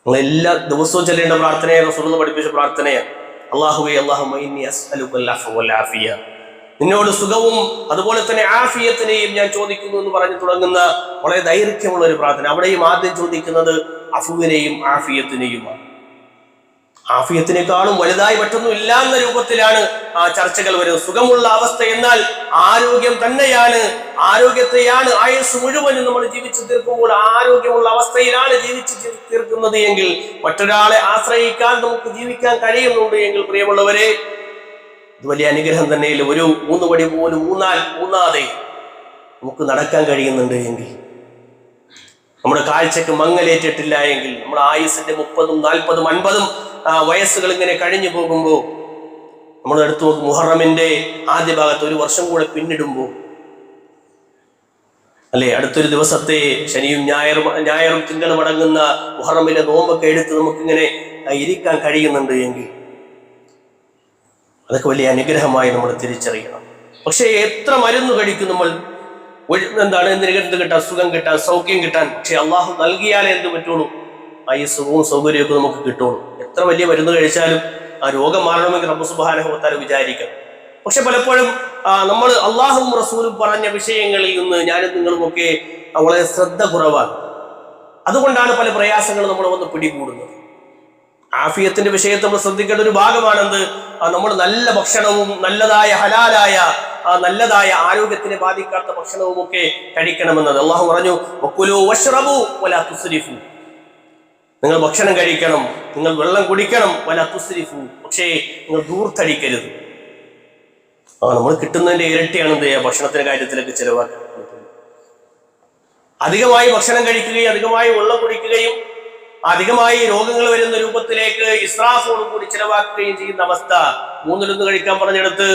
നിങ്ങൾ എല്ലാ ദിവസവും ചൊല്ലേണ്ട പ്രാർത്ഥനയെ റസൂലുള്ളാഹി പഠിപ്പിച്ച പ്രാർത്ഥനയാണ്. അല്ലാഹുവേ അല്ലാഹുമ്മ ഇന്നി അസ്അലുകൽ അഫ്വ വൽ ആഫിയ, നിന്നോട് സുഖവും അതുപോലെ തന്നെ ആഫിയത്തിനെയും ഞാൻ ചോദിക്കുന്നു എന്ന് പറഞ്ഞു തുടങ്ങുന്ന വളരെ ദൈർഘ്യമുള്ള ഒരു പ്രാർത്ഥന. അവിടെയും ആദ്യം ചോദിക്കുന്നത് അഫുവിനെയും ആഫിയത്തിനെയുമാണ്. ആഫിയത്തിനേക്കാളും വലുതായി മറ്റൊന്നും ഇല്ല എന്ന രൂപത്തിലാണ് ആ ചർച്ചകൾ വരുന്നത്. സുഖമുള്ള അവസ്ഥ എന്നാൽ ആരോഗ്യം തന്നെയാണ്, ആരോഗ്യത്തെയാണ് ആയുസ് മുഴുവനും നമ്മൾ ജീവിച്ചു തീർക്കുമ്പോൾ ആരോഗ്യമുള്ള അവസ്ഥയിലാണ് ജീവിച്ചു തീർക്കുന്നത് എങ്കിൽ, മറ്റൊരാളെ ആശ്രയിക്കാൻ നമുക്ക് ജീവിക്കാൻ കഴിയുന്നുണ്ട് എങ്കിൽ, പ്രിയമുള്ളവരെ, ഇത് വലിയ അനുഗ്രഹം തന്നെയില്ല. ഒരു 3 പടി പോലും ഊന്നാതെ നമുക്ക് നടക്കാൻ കഴിയുന്നുണ്ട് എങ്കിൽ, നമ്മുടെ കാഴ്ചക്ക് മങ്ങലേറ്റിട്ടില്ല എങ്കിൽ, നമ്മുടെ ആയുസിന്റെ 30, 40, 50 വയസ്സുകൾ ഇങ്ങനെ കഴിഞ്ഞു പോകുമ്പോൾ, നമ്മൾ എടുത്തു നോക്കും മുഹറമിന്റെ ആദ്യ ഭാഗത്ത് 1 വർഷം കൂടെ പിന്നിടുമ്പോൾ അല്ലെ, അടുത്തൊരു ദിവസത്തെ ശനിയും ഞായറും തിങ്കളും അടങ്ങുന്ന മുഹറമിലെ നോമ്പൊക്കെ എടുത്ത് നമുക്കിങ്ങനെ ഇരിക്കാൻ കഴിയുന്നുണ്ട് എങ്കിൽ അതൊക്കെ വലിയ അനുഗ്രഹമായി നമ്മൾ തിരിച്ചറിയണം. പക്ഷെ എത്ര മരുന്ന് കഴിക്കും നമ്മൾ, എന്ത് കിട്ടാൻ, സുഖം കിട്ടാൻ, സൗഖ്യം കിട്ടാൻ. പക്ഷെ അള്ളാഹു നൽകിയാലേ എന്ത് പറ്റുള്ളൂ, ഈ സുഖവും സൗകര്യമൊക്കെ നമുക്ക് കിട്ടുള്ളൂ. എത്ര വലിയ മരുന്ന് കഴിച്ചാലും ആ രോഗം മാറണമെങ്കിൽ റബ്ബ് സുബ്ഹാനഹു വ തആല വിചാരിക്കണം. പക്ഷെ പലപ്പോഴും നമ്മൾ അള്ളാഹുവും റസൂലും പറഞ്ഞ വിഷയങ്ങളിൽ നിന്ന് ഞാനും നിങ്ങളുമൊക്കെ വളരെ ശ്രദ്ധ കുറവാണ്. അതുകൊണ്ടാണ് പല പ്രയാസങ്ങളും നമ്മൾ വന്ന് പിടികൂടുന്നത്. ആഫിയത്തിന്റെ വിഷയത്തെ നമ്മൾ ശ്രദ്ധിക്കേണ്ട ഒരു ഭാഗമാണെന്ത്, നമ്മൾ നല്ല ഭക്ഷണവും നല്ലതായ ഹലാലായ നല്ലതായ ആരോഗ്യത്തിനെ ബാധിക്കാത്ത ഭക്ഷണവും ഒക്കെ കഴിക്കണമെന്നത്. അള്ളാഹു പറഞ്ഞു, വകുലൂ വശ്റബൂ വലാ തുസ്രിഫൂ, നിങ്ങൾ ഭക്ഷണം കഴിക്കണം, നിങ്ങൾ വെള്ളം കുടിക്കണം, വലാ തുസ്രിഫൂ, പക്ഷേ നിങ്ങൾ ദൂർത്തടിക്കരുത്. നമ്മൾ കിട്ടുന്നതിന്റെ ഇരട്ടിയാണ് എന്ത് ചെയ്യുക, ഭക്ഷണത്തിന്റെ കാര്യത്തിലേക്ക് ചിലവാക്കുക. അധികമായി ഭക്ഷണം കഴിക്കുകയും അധികമായി വെള്ളം കുടിക്കുകയും അധികമായി രോഗങ്ങൾ വരുന്ന രൂപത്തിലേക്ക് ഇസ്രാഫോടും കൂടി ചിലവാക്കുകയും ചെയ്യുന്ന അവസ്ഥ. 3-1 കഴിക്കാൻ പറഞ്ഞെടുത്ത്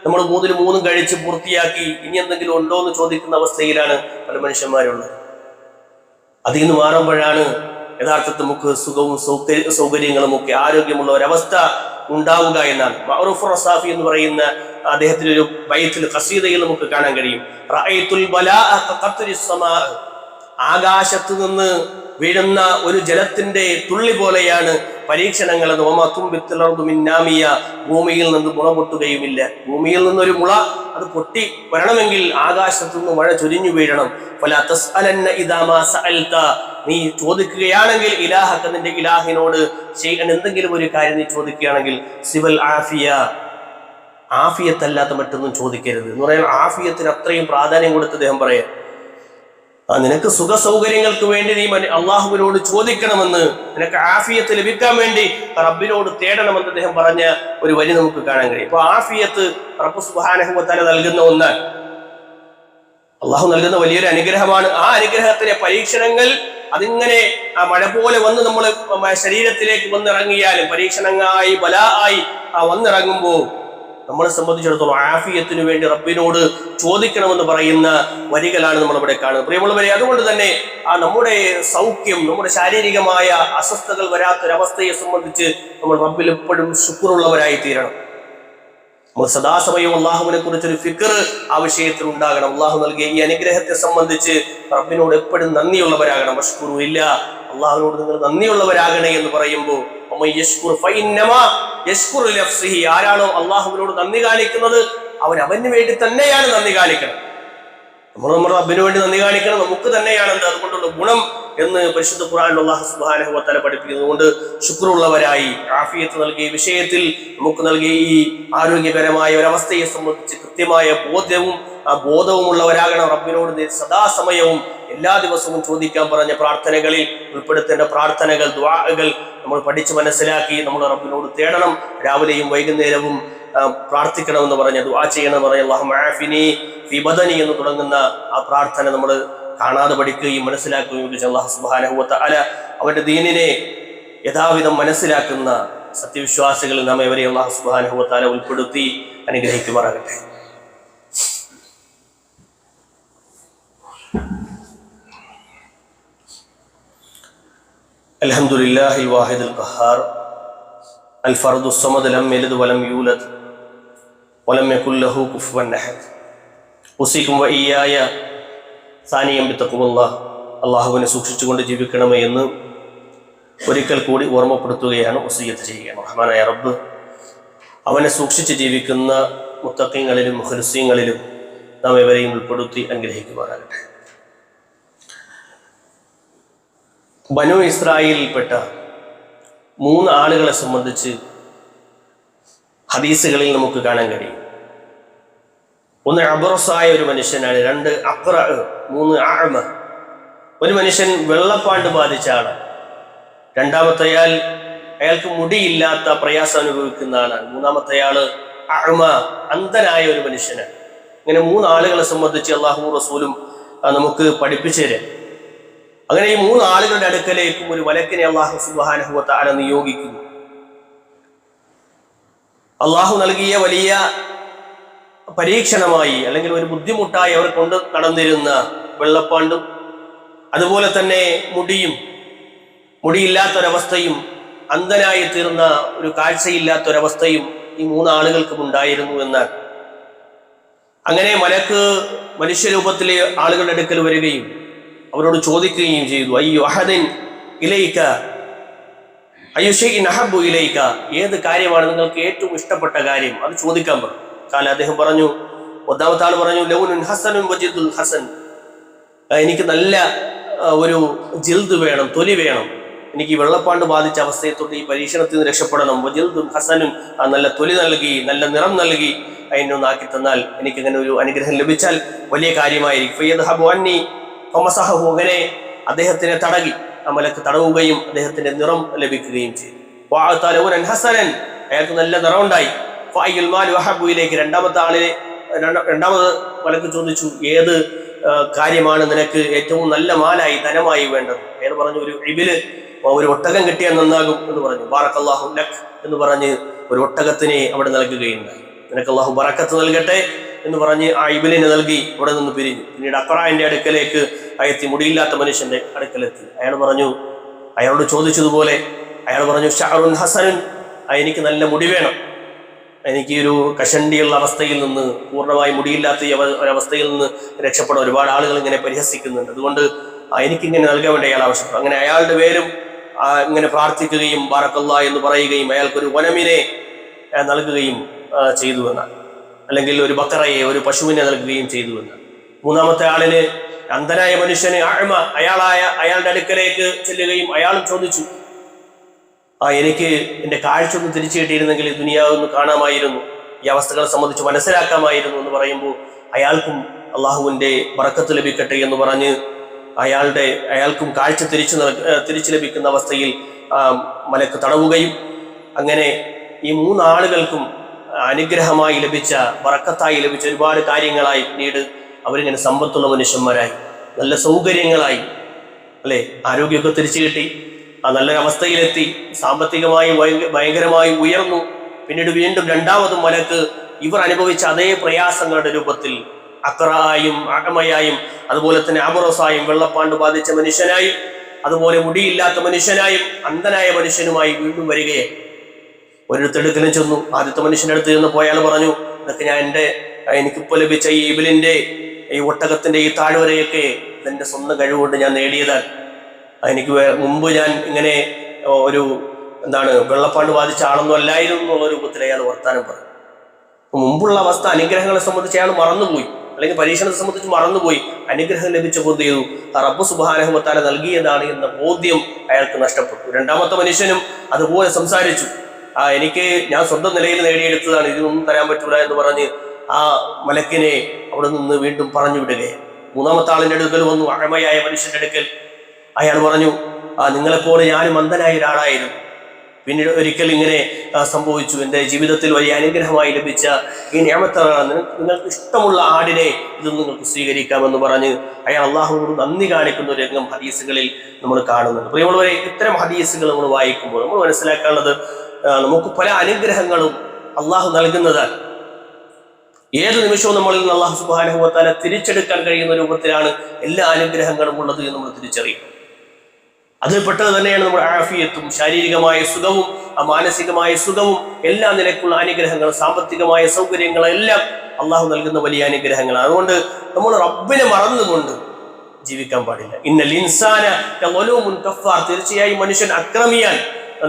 നമ്മൾ 3-3 കഴിച്ച് പൂർത്തിയാക്കി ഇനി എന്തെങ്കിലും ഉണ്ടോ എന്ന് ചോദിക്കുന്ന അവസ്ഥയിലാണ് പല മനുഷ്യന്മാരുള്ളത്. അതിൽ നിന്ന് മാറുമ്പോഴാണ് യഥാർത്ഥത്തിൽ നമുക്ക് സുഖവും സൗകര്യങ്ങളും ഒക്കെ ആരോഗ്യമുള്ള ഒരവസ്ഥ ഉണ്ടാവുക എന്നാണ്. മഅറൂഫ് റസാഫി എന്ന് പറയുന്ന അദ്ദേഹത്തിന്റെ ഒരു ബൈത്തിൽ ഖസീദയിൽ നമുക്ക് കാണാൻ കഴിയും, റഅയ്തുൽ ബലാഅ കഖത്രിസ് സമാ, ആകാശത്ത് നിന്ന് വീഴുന്ന ഒരു ജലത്തിന്റെ തുള്ളി പോലെയാണ് പരീക്ഷണങ്ങൾ. ഭൂമിയിൽ നിന്ന് മുള പൊട്ടുകയുമില്ല. ഭൂമിയിൽ നിന്നൊരു മുള അത് പൊട്ടി വരണമെങ്കിൽ ആകാശത്തു നിന്ന് മഴ ചൊരിഞ്ഞു വീഴണം. ഫലാ തസ്അലന്ന ഇദാ മാ സഅൽത, നീ ചോദിക്കുകയാണെങ്കിൽ ഇലാഹക, നിന്റെ ഇലാഹിനോട് എന്തെങ്കിലും ഒരു കാര്യം നീ ചോദിക്കുകയാണെങ്കിൽ സിവൽ ആഫിയ, ആഫിയത്തല്ലാത്ത മറ്റൊന്നും ചോദിക്കരുത് എന്ന് പറയാൻ ആഫിയത്തിന് അത്രയും പ്രാധാന്യം കൊടുത്ത് അദ്ദേഹം പറയാം. നിനക്ക് സുഖ സൗകര്യങ്ങൾക്ക് വേണ്ടി നീ അള്ളാഹുവിനോട് ചോദിക്കണമെന്ന്, നിനക്ക് ആഫിയത്ത് ലഭിക്കാൻ വേണ്ടി റബ്ബിനോട് തേടണമെന്ന് അദ്ദേഹം പറഞ്ഞ ഒരു വരി നമുക്ക് കാണാൻ കഴിയും. അപ്പൊ ആഫിയത്ത് റബ്ബ് സുബ്ഹാനഹു വ തആല നൽകുന്ന ഒന്നാണ്, അള്ളാഹു നൽകുന്ന വലിയൊരു അനുഗ്രഹമാണ്. ആ അനുഗ്രഹത്തിലെ പരീക്ഷണങ്ങൾ അതിങ്ങനെ മഴ പോലെ വന്ന് നമ്മൾ ശരീരത്തിലേക്ക് വന്നിറങ്ങിയാലും, പരീക്ഷണങ്ങളായി ബലായി വന്നിറങ്ങുമ്പോൾ നമ്മളെ സംബന്ധിച്ചിടത്തോളം ആഫിയത്തിനു വേണ്ടി റബ്ബിനോട് ചോദിക്കണമെന്ന് പറയുന്ന വരികളാണ് നമ്മളിവിടെ കാണുന്നത്. പ്രിയമുള്ളവരെ, അതുകൊണ്ട് തന്നെ നമ്മുടെ സൗഖ്യം, നമ്മുടെ ശാരീരികമായ അസ്വസ്ഥതകൾ വരാത്തൊരവസ്ഥയെ സംബന്ധിച്ച് നമ്മൾ റബ്ബിൽ എപ്പോഴും ശുക്റുള്ളവരായി തീരണം. നമ്മൾ സദാസമയം അള്ളാഹുവിനെ കുറിച്ചൊരു ഫിക്ർ ആ വിഷയത്തിൽ ഉണ്ടാകണം. അള്ളാഹു നൽകിയ ഈ അനുഗ്രഹത്തെ സംബന്ധിച്ച് റബ്ബിനോട് എപ്പോഴും നന്ദിയുള്ളവരാകണം. വഷ്കുറു ഇല്ല, അള്ളാഹുവിനോട് നിങ്ങൾ നന്ദിയുള്ളവരാകണേ എന്ന് പറയുമ്പോൾ ആരാണോ അള്ളാഹുവിനോട് നന്ദി കാണിക്കുന്നത് അവന് വേണ്ടി തന്നെയാണ് നന്ദി കാണിക്കണം. നമ്മൾ നമ്മുടെ റബ്ബിന് വേണ്ടി നന്ദി കാണിക്കണം, നമുക്ക് തന്നെയാണ് അതുകൊണ്ടുള്ള ഗുണം എന്ന് പരിശുദ്ധ ഖുർആനിൽ അല്ലാഹു സുബ്ഹാനഹു വ തആല പഠിപ്പിക്കുന്നത്. അതുകൊണ്ട് ശുക്റുള്ളവരായി ആഫിയത്ത് നൽകിയ വിഷയത്തിൽ നമുക്ക് നൽകിയ ഈ ആരോഗ്യകരമായ ഒരവസ്ഥയെ സംബന്ധിച്ച് കൃത്യമായ ബോധവുമുള്ളവരാകണം. റബ്ബിനോട് സദാസമയവും എല്ലാ ദിവസവും ചോദിക്കാൻ പറഞ്ഞ പ്രാർത്ഥനകളിൽ ഉൾപ്പെടുത്തേണ്ട പ്രാർത്ഥനകൾ, ദുആകൾ നമ്മൾ പഠിച്ച് മനസ്സിലാക്കി നമ്മൾ റബ്ബിനോട് തേടണം. രാവിലെയും വൈകുന്നേരവും പ്രാർത്ഥിക്കണമെന്ന് പറഞ്ഞ, ദുആ ചെയ്യണമെന്ന് പറഞ്ഞ അല്ലാഹുമ്മ ആഫിനി ഫി ബദനി എന്ന് തുടങ്ങുന്ന ആ പ്രാർത്ഥന നമ്മൾ കാണാതെ പഠിക്കുകയും മനസ്സിലാക്കുകയും ചെയ്ത അല്ലാഹു സുബ്ഹാനഹു വ തആല അവന്റെ ദീനിനെ യഥാവിധം മനസ്സിലാക്കുന്ന സത്യവിശ്വാസികളിൽ നാം ഏവരെയും അല്ലാഹു സുബ്ഹാനഹു വ തആല ഉൾപ്പെടുത്തി അനുഗ്രഹിക്കുമാറാകട്ടെ. അൽഹംദുലില്ലാഹിൽ വാഹിദുൽ ഖഹാർ അൽ ഫർദുസ് സമദ് ലം യലിദ് വലം യൂലദ് വലം യകുൽ ലഹു കുഫുവൻ അഹദ്. ഉസീകും വഇയ്യായ സാനിയം ബിത്തഖ്വല്ലാഹ്, അല്ലാഹുവിനെ സൂക്ഷിച്ചുകൊണ്ട് ജീവിക്കണമേ എന്ന് ഒരിക്കൽ കൂടി ഓർമ്മപ്പെടുത്തുകയാണ്, വസിയ്യത്ത് ചെയ്യുകയാണ്. റഹ്മാനായ റബ്ബ് അവനെ സൂക്ഷിച്ച് ജീവിക്കുന്ന മുത്തഖീങ്ങളിലും മുഖ്ലിസീങ്ങളിലും നാം ഇവരെയും ഉൾപ്പെടുത്തി അനുഗ്രഹിക്കുവാനാകട്ടെ. ബനൂ ഇസ്രായേലിൽപ്പെട്ട 3 ആളുകളെ സംബന്ധിച്ച് ഹദീസുകളിൽ നമുക്ക് കാണാൻ കഴിയും. 1 അബ്റസായ ഒരു മനുഷ്യനാണ്, 2 അഖ്റ, 3 അഅമ. ഒരു മനുഷ്യൻ വെള്ളപ്പാണ്ട് ബാധിച്ച ആളാണ്. രണ്ടാമത്തെ അയാൾക്ക് മുടിയില്ലാത്ത പ്രയാസം അനുഭവിക്കുന്ന ആളാണ്. മൂന്നാമത്തെ ആള് അഅമ, അന്ധനായ ഒരു മനുഷ്യനാണ്. ഇങ്ങനെ 3 ആളുകളെ സംബന്ധിച്ച് അല്ലാഹു റസൂലും നമുക്ക് പഠിപ്പിച്ചു തരാം. അങ്ങനെ ഈ 3 ആളുകളുടെ അടുക്കലേക്കും ഒരു മലക്കിനെ അല്ലാഹു സുബ്ഹാനഹു വ തആല നിയോഗിക്കുന്നു. അല്ലാഹു നൽകിയ വലിയ പരീക്ഷണമായി അല്ലെങ്കിൽ ഒരു ബുദ്ധിമുട്ടായി അവർ കൊണ്ട് നടന്നിരുന്ന വെള്ളപ്പാണ്ടും അതുപോലെ തന്നെ മുടിയില്ലാത്തൊരവസ്ഥയും അന്ധനായി തീർന്ന ഒരു കാഴ്ചയില്ലാത്തൊരവസ്ഥയും ഈ 3 ആളുകൾക്കും ഉണ്ടായിരുന്നു എന്നാണ്. അങ്ങനെ മലക്ക് മനുഷ്യരൂപത്തിലെ ആളുകളുടെ അടുക്കൽ വരികയും അവരോട് ചോദിക്കുകയും ചെയ്തു, അയ്യോ അഹദിൻ ഇലൈക അയ്യോ ഷൈഇൻ അഹബ്ബു ഇലൈക, ഏത് കാര്യമാണ് നിങ്ങൾക്ക് ഏറ്റവും ഇഷ്ടപ്പെട്ട കാര്യം, അത് ചോദിക്കാൻ പറഞ്ഞു. കാരണം അദ്ദേഹം പറഞ്ഞു, ഒന്നാമത്തെ ആൾ പറഞ്ഞു, ലൗനുൻ ഹസനുൻ വജിദുൽ ഹസൻ, എനിക്ക് നല്ല ഒരു ജിൽദ് വേണം, തൊലി വേണം, എനിക്ക് ഈ വെള്ളപ്പാണ്ട് ബാധിച്ച അവസ്ഥയെ തൊട്ട് ഈ പരീക്ഷണത്തിൽ നിന്ന് രക്ഷപ്പെടണം. വജിൽദുൻ ഹസനും, നല്ല തൊലി നൽകി, നല്ല നിറം നൽകി അതിനൊന്ന് ആക്കി തന്നാൽ, എനിക്കങ്ങനെ ഒരു അനുഗ്രഹം ലഭിച്ചാൽ വലിയ കാര്യമായിരിക്കും. ഫയദ്ഹബു അന്നി ഫമസഹു, അങ്ങനെ അദ്ദേഹത്തിനെ തടകി, മലക്ക് തടവുകയും അദ്ദേഹത്തിന്റെ നിറം ലഭിക്കുകയും ചെയ്തു. വഅത ലൗനൻ ഹസനൻ, അയാൾക്ക് നല്ല നിറം ഉണ്ടായി. ഫഅയ്യുൽ മാലി വഹബ്ബു ഇലൈക, രണ്ടാമത് മലക്ക് ചോദിച്ചു, ഏത് കാര്യമാണ് നിനക്ക് ഏറ്റവും നല്ല മാലായി, ധനമായി വേണ്ടത്? അയാൾ പറഞ്ഞു, ഒരു ഇബില്, ഒരു ഒട്ടകം കിട്ടിയാൽ നന്നാകും എന്ന് പറഞ്ഞു. ബാറക്കല്ലാഹു ലക് എന്ന് പറഞ്ഞ് ഒരു ഒട്ടകത്തിനെ അവിടെ നൽകുകയുണ്ടായി. നിനക്ക് അല്ലാഹു ബറക്കത്ത് നൽകട്ടെ എന്ന് പറഞ്ഞ് ആ ഇബിലിനെ നൽകി അവിടെ നിന്ന് പിരിഞ്ഞു. പിന്നീട് അഖ്റാന്റെ അടുക്കലേക്ക് എത്തി, മുടിയില്ലാത്ത മനുഷ്യന്റെ അടുക്കലെത്തി. അയാളോട് ചോദിച്ചതുപോലെ അയാൾ പറഞ്ഞു, ഷഅറുൻ ഹസനുൻ, എനിക്ക് നല്ല മുടി വേണം, എനിക്ക് ഒരു കഷണ്ടിയുള്ള അവസ്ഥയിൽ നിന്ന്, പൂർണ്ണമായി മുടിയില്ലാത്ത ഒരവസ്ഥയിൽ നിന്ന് രക്ഷപ്പെടാൻ ഒരുപാട് ആളുകൾ ഇങ്ങനെ പരിഹസിക്കുന്നുണ്ട്, അതുകൊണ്ട് എനിക്കിങ്ങനെ നൽകാൻ വേണ്ടി അയാൾ ആവശ്യപ്പെട്ടു. അങ്ങനെ അയാളുടെ പേരും ഇങ്ങനെ പ്രാർത്ഥിക്കുകയും ബാറക്കല്ലാ എന്ന് പറയുകയും അയാൾക്കൊരു വനമിനെ നൽകുകയും ചെയ്തു എന്നാണ്, അല്ലെങ്കിൽ ഒരു ബക്കറയെ, ഒരു പശുവിനെ നൽകുകയും ചെയ്തു എന്നാണ്. മൂന്നാമത്തെ ആളിന്, അന്ധനായ മനുഷ്യന് അഅമ, അയാളുടെ അടുക്കലേക്ക് ചെല്ലുകയും അയാളും ചോദിച്ചു, എനിക്ക് എൻ്റെ കാഴ്ച ഒന്ന് തിരിച്ചു കിട്ടിയിരുന്നെങ്കിൽ ദുനിയാവൊന്ന് കാണാമായിരുന്നു, ഈ അവസ്ഥകളെ സംബന്ധിച്ച് മനസ്സിലാക്കാമായിരുന്നു എന്ന് പറയുമ്പോൾ അയാൾക്കും അള്ളാഹുവിൻ്റെ ബറക്കത്ത് ലഭിക്കട്ടെ എന്ന് പറഞ്ഞ് അയാൾക്കും കാഴ്ച തിരിച്ചു ലഭിക്കുന്ന അവസ്ഥയിൽ മലക്ക് തടവുകയും അങ്ങനെ ഈ 3 ആളുകൾക്കും അനുഗ്രഹമായി ലഭിച്ച, ബറക്കത്തായി ലഭിച്ച ഒരുപാട് കാര്യങ്ങളായി പിന്നീട് അവരിങ്ങനെ സമ്പത്തുള്ള മനുഷ്യന്മാരായി, നല്ല സൗകര്യങ്ങളായി, അല്ലെ, ആരോഗ്യമൊക്കെ തിരിച്ചു കിട്ടി, നല്ലൊരു അവസ്ഥയിലെത്തി, സാമ്പത്തികമായി ഭയങ്കരമായി ഉയർന്നു. പിന്നീട് വീണ്ടും രണ്ടാമതും മലക്ക് ഇവർ അനുഭവിച്ച അതേ പ്രയാസങ്ങളുടെ രൂപത്തിൽ അഖ്റായും അഅമയായും അതുപോലെ തന്നെ അബ്റസായും, വെള്ളപ്പാണ്ട് ബാധിച്ച മനുഷ്യനായും അതുപോലെ മുടിയില്ലാത്ത മനുഷ്യനായും അന്ധനായ മനുഷ്യനുമായി വീണ്ടും വരികയെ ഓരോരുത്തടുക്കലും ചെന്നു. ആദ്യത്തെ മനുഷ്യൻ്റെ അടുത്ത് ചെന്നപ്പോൾ അയാൾ പറഞ്ഞു, ഇതൊക്കെ എനിക്കിപ്പോൾ ലഭിച്ച ഈ ഇബിലിന്റെ, ഈ ഒട്ടകത്തിന്റെ ഈ താഴ്വരയൊക്കെ ഇതെന്റെ സ്വന്തം കഴിവുകൊണ്ട് ഞാൻ നേടിയതാണ്. എനിക്ക് മുമ്പ് ഞാൻ ഇങ്ങനെ ഒരു വെള്ളപ്പാണ്ട് ബാധിച്ച ആളൊന്നും അല്ലായിരുന്നു എന്നുള്ള രൂപത്തിൽ അയാൾ വർത്താനം പറഞ്ഞു. മുമ്പുള്ള അവസ്ഥ, അനുഗ്രഹങ്ങളെ സംബന്ധിച്ച് അയാൾ മറന്നുപോയി, അല്ലെങ്കിൽ പരീക്ഷണത്തെ സംബന്ധിച്ച് മറന്നുപോയി. അനുഗ്രഹം ലഭിച്ചപ്പോൾ എന്ത് ചെയ്തു? റബ്ബ് സുബ്ഹാനഹു വ തആല നൽകിയതാണ് എന്ന ബോധ്യം അയാൾക്ക് നഷ്ടപ്പെട്ടു. രണ്ടാമത്തെ മനുഷ്യനും അതുപോലെ സംസാരിച്ചു, ഞാൻ സ്വന്തം നിലയിൽ നേടിയെടുത്തതാണ്, ഇതൊന്നും തരാൻ പറ്റൂല എന്ന് പറഞ്ഞ് ആ മലക്കിനെ അവിടെ നിന്ന് വീണ്ടും പറഞ്ഞു വിടുകയാണ്. മൂന്നാമത്തെ ആളിൻ്റെ അടുക്കൽ വന്നു, അഅമയായ മനുഷ്യന്റെ അടുക്കൽ. അയാൾ പറഞ്ഞു, നിങ്ങളെപ്പോലെ ഞാനും അന്ധനായ ഒരാളായിരുന്നു, പിന്നീട് ഒരിക്കൽ ഇങ്ങനെ സംഭവിച്ചു, എൻ്റെ ജീവിതത്തിൽ വലിയ അനുഗ്രഹമായി ലഭിച്ച ഈ നിഅമത്താണ്, നിങ്ങൾക്ക് ഇഷ്ടമുള്ള ആടിനെ ഇത് നിങ്ങൾക്ക് സ്വീകരിക്കാമെന്ന് പറഞ്ഞ് അയാൾ അള്ളാഹുവോട് നന്ദി കാണിക്കുന്ന ഒരു രംഗം ഹദീസുകളിൽ നമ്മൾ കാണുന്നുണ്ട്. പ്രിയമുള്ളവരെ, ഇത്തരം ഹദീസുകൾ നമ്മൾ വായിക്കുമ്പോൾ നമ്മൾ മനസ്സിലാക്കാനുള്ളത്, നമുക്ക് പല അനുഗ്രഹങ്ങളും അള്ളാഹു നൽകുന്നതാണ്. ഏത് നിമിഷവും നമ്മളിൽ നിന്ന് അല്ലാഹു സുബ്ഹാനഹു വ തആല തിരിച്ചെടുക്കാൻ കഴിയുന്ന രൂപത്തിലാണ് എല്ലാ അനുഗ്രഹങ്ങളും ഉള്ളത് എന്ന് നമ്മൾ തിരിച്ചറിയും. അതിൽപ്പെട്ടത് തന്നെയാണ് നമ്മുടെ ആഫിയത്തും, ശാരീരികമായ സുഖവും മാനസികമായ സുഖവും എല്ലാ നിലക്കുള്ള അനുഗ്രഹങ്ങൾ, സാമ്പത്തികമായ സൗകര്യങ്ങളെല്ലാം അള്ളാഹു നൽകുന്ന വലിയ അനുഗ്രഹങ്ങളാണ്. അതുകൊണ്ട് നമ്മൾ റബ്ബിനെ മറന്നുകൊണ്ട് ജീവിക്കാൻ പാടില്ല. ഇന്നൽ ഇൻസാന ലളൂമുൻ കഫാർ, തീർച്ചയായും മനുഷ്യൻ അക്രമിയാൻ,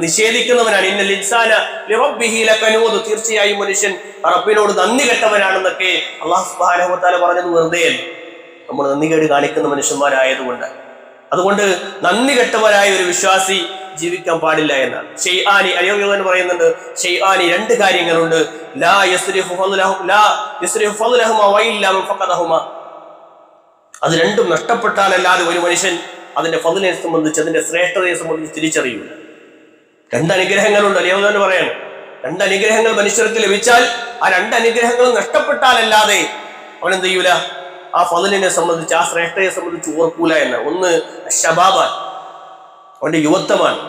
നിഷേധിക്കുന്നവനാണ്. ഇന്നൽ ഇൻസാന ലിറബ്ബിഹി ലകനൂദ്, തീർച്ചയായും മനുഷ്യൻ റബ്ബിനോട് നന്ദി കെട്ടവനാണെന്നൊക്കെ അല്ലാഹു സുബ്ഹാനഹു വ തആല പറഞ്ഞത് വെറുതെ നമ്മൾ നന്ദികേട് കാണിക്കുന്ന മനുഷ്യന്മാരായതുകൊണ്ട്. അതുകൊണ്ട് നന്ദി കെട്ടവരായ ഒരു വിശ്വാസി ജീവിക്കാൻ പാടില്ല എന്നാണ്. ഷൈആനി അലിയൻ പറയുന്നുണ്ട്, ഷൈആനി രണ്ട് കാര്യങ്ങളുണ്ട്, ലാ യസ്രിഫു ഫളലഹുമാ വഇല്ലാ മൻ ഫഖദഹുമാ, അത് രണ്ടും നഷ്ടപ്പെട്ടാലല്ലാതെ ഒരു മനുഷ്യൻ അതിന്റെ ഫളിനെ സംബന്ധിച്ച്, അതിന്റെ ശ്രേഷ്ഠതയെ സംബന്ധിച്ച് തിരിച്ചറിയൂല. രണ്ടനുഗ്രഹങ്ങളുണ്ട്. അലിയൻ പറയാണ്, രണ്ടനുഗ്രഹങ്ങൾ മനുഷ്യർക്ക് ലഭിച്ചാൽ ആ രണ്ടനുഗ്രഹങ്ങളും നഷ്ടപ്പെട്ടാലല്ലാതെ അവനെന്ത് ചെയ്യൂല, ആ ഫളിനെ സംബന്ധിച്ച്, ആ ശ്രേഷ്ഠതയെ സംബന്ധിച്ച് ഓർക്കൂല എന്ന്. ഒന്ന് ശബാബാൻ, അവന്റെ യുവത്വമാണ്